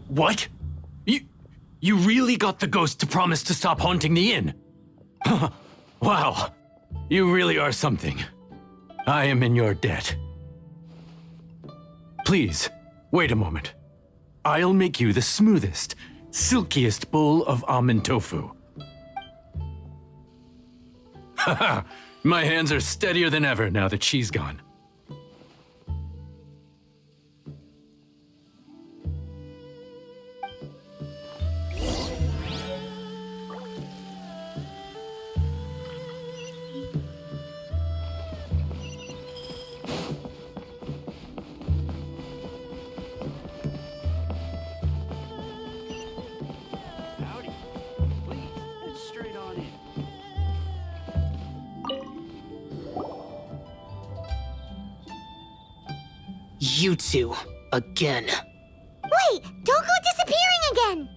Speaker 10: What? You really got the ghost to promise to stop haunting the inn? Wow. You really are something. I am in your debt. Please, wait a moment. I'll make you the smoothest, silkiest bowl of almond tofu. Haha, my hands are steadier than ever now that she's gone.
Speaker 18: You two, again.
Speaker 1: Wait! Don't go disappearing again!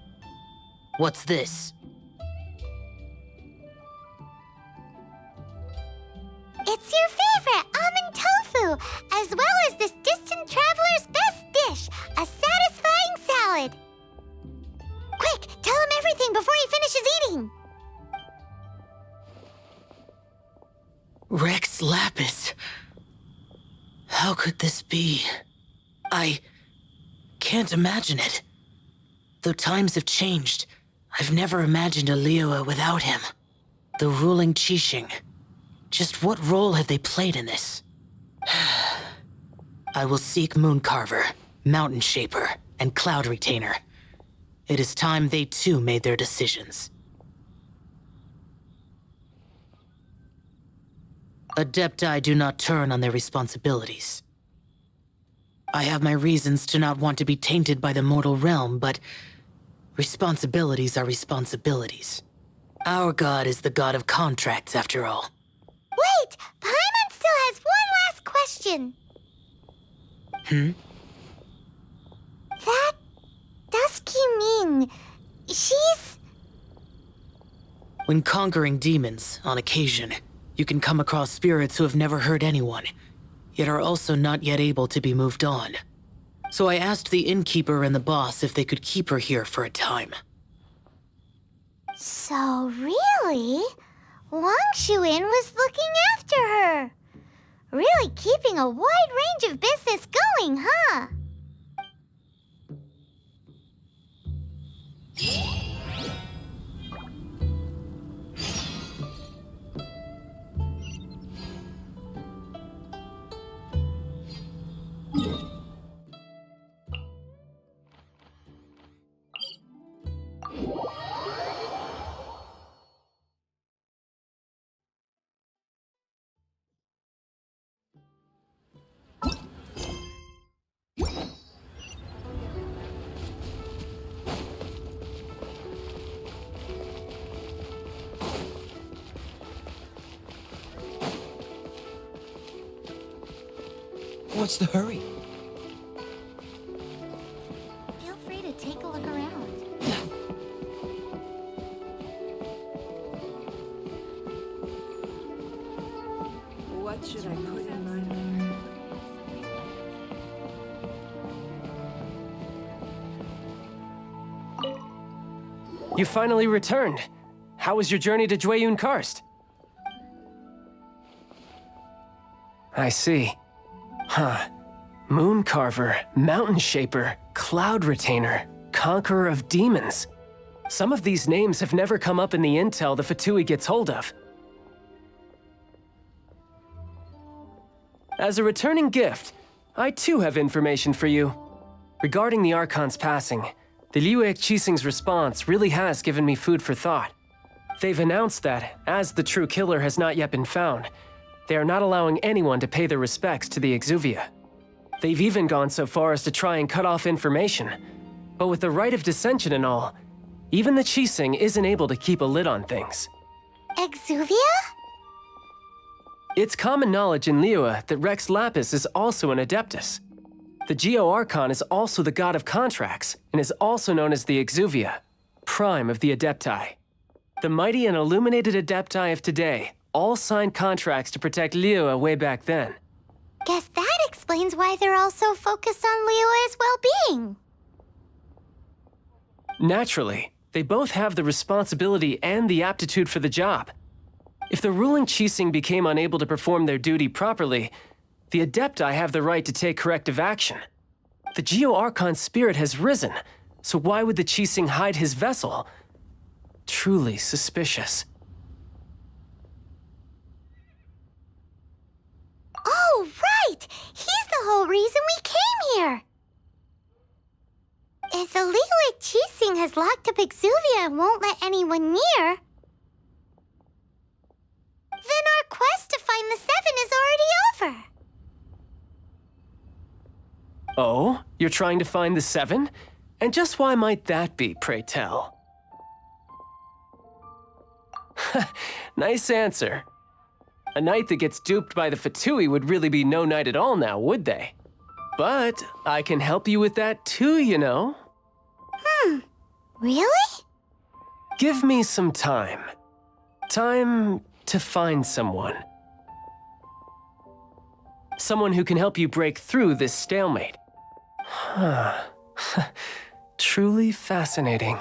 Speaker 18: What's this?
Speaker 1: It's your favorite, almond tofu, as well as this distant traveler's best dish, a satisfying salad. Quick, tell him everything before he finishes eating.
Speaker 18: Rex Lapis. How could this be? I can't imagine it. Though times have changed, I've never imagined a Liyue without him. The ruling Qixing. Just what role have they played in this? I will seek Mooncarver, Mountain Shaper, and Cloud Retainer. It is time they too made their decisions. Adepti do not turn on their responsibilities. I have my reasons to not want to be tainted by the mortal realm, but responsibilities are responsibilities. Our god is the god of contracts, after all.
Speaker 1: Wait! Paimon still has one last question. That Dusky Ming, she's...
Speaker 18: When conquering demons, on occasion, you can come across spirits who have never hurt anyone, yet are also not yet able to be moved on. So I asked the innkeeper and the boss if they could keep her here for a time.
Speaker 1: So really, Wangshu Inn was looking after her. Really keeping a wide range of business going, huh?
Speaker 13: What's the hurry?
Speaker 1: Feel free to take a look around.
Speaker 6: What should I put in my mirror?
Speaker 8: You finally returned. How was your journey to Jueyun Karst? I see. Huh. Mooncarver, Mountain Shaper, Cloud Retainer, Conqueror of Demons. Some of these names have never come up in the intel the Fatui gets hold of. As a returning gift, I too have information for you. Regarding the Archon's passing, the Liyue Qixing's response really has given me food for thought. They've announced that, as the true killer has not yet been found, they are not allowing anyone to pay their respects to the Exuvia. They've even gone so far as to try and cut off information. But with the right of dissension and all, even the Qixing isn't able to keep a lid on things.
Speaker 1: Exuvia?
Speaker 8: It's common knowledge in Liyue that Rex Lapis is also an Adeptus. The Geo Archon is also the god of contracts, and is also known as the Exuvia, prime of the Adepti. The mighty and illuminated Adepti of today all signed contracts to protect Liyue way back then.
Speaker 1: Guess that explains why they're all so focused on Liyue's well-being.
Speaker 8: Naturally, they both have the responsibility and the aptitude for the job. If the ruling Qixing became unable to perform their duty properly, the Adepti have the right to take corrective action. The Geo Archon's spirit has risen, so why would the Qixing hide his vessel? Truly suspicious.
Speaker 1: Oh, right! He's the whole reason we came here! If the Liyue Qixing has locked up Exuvia and won't let anyone near, then our quest to find the Seven is already over.
Speaker 8: Oh, you're trying to find the Seven? And just why might that be, pray tell? Nice answer. A knight that gets duped by the Fatui would really be no knight at all now, would they? But I can help you with that too, you know.
Speaker 1: Really?
Speaker 8: Give me some time. Time to find someone. Someone who can help you break through this stalemate. Truly fascinating.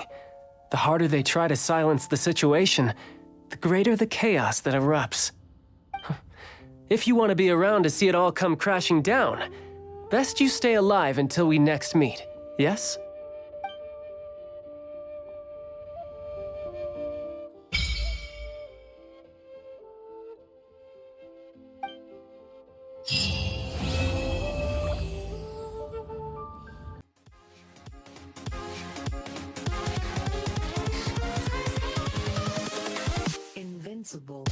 Speaker 8: The harder they try to silence the situation, the greater the chaos that erupts. If you want to be around to see it all come crashing down, best you stay alive until we next meet, yes?
Speaker 6: Invincible.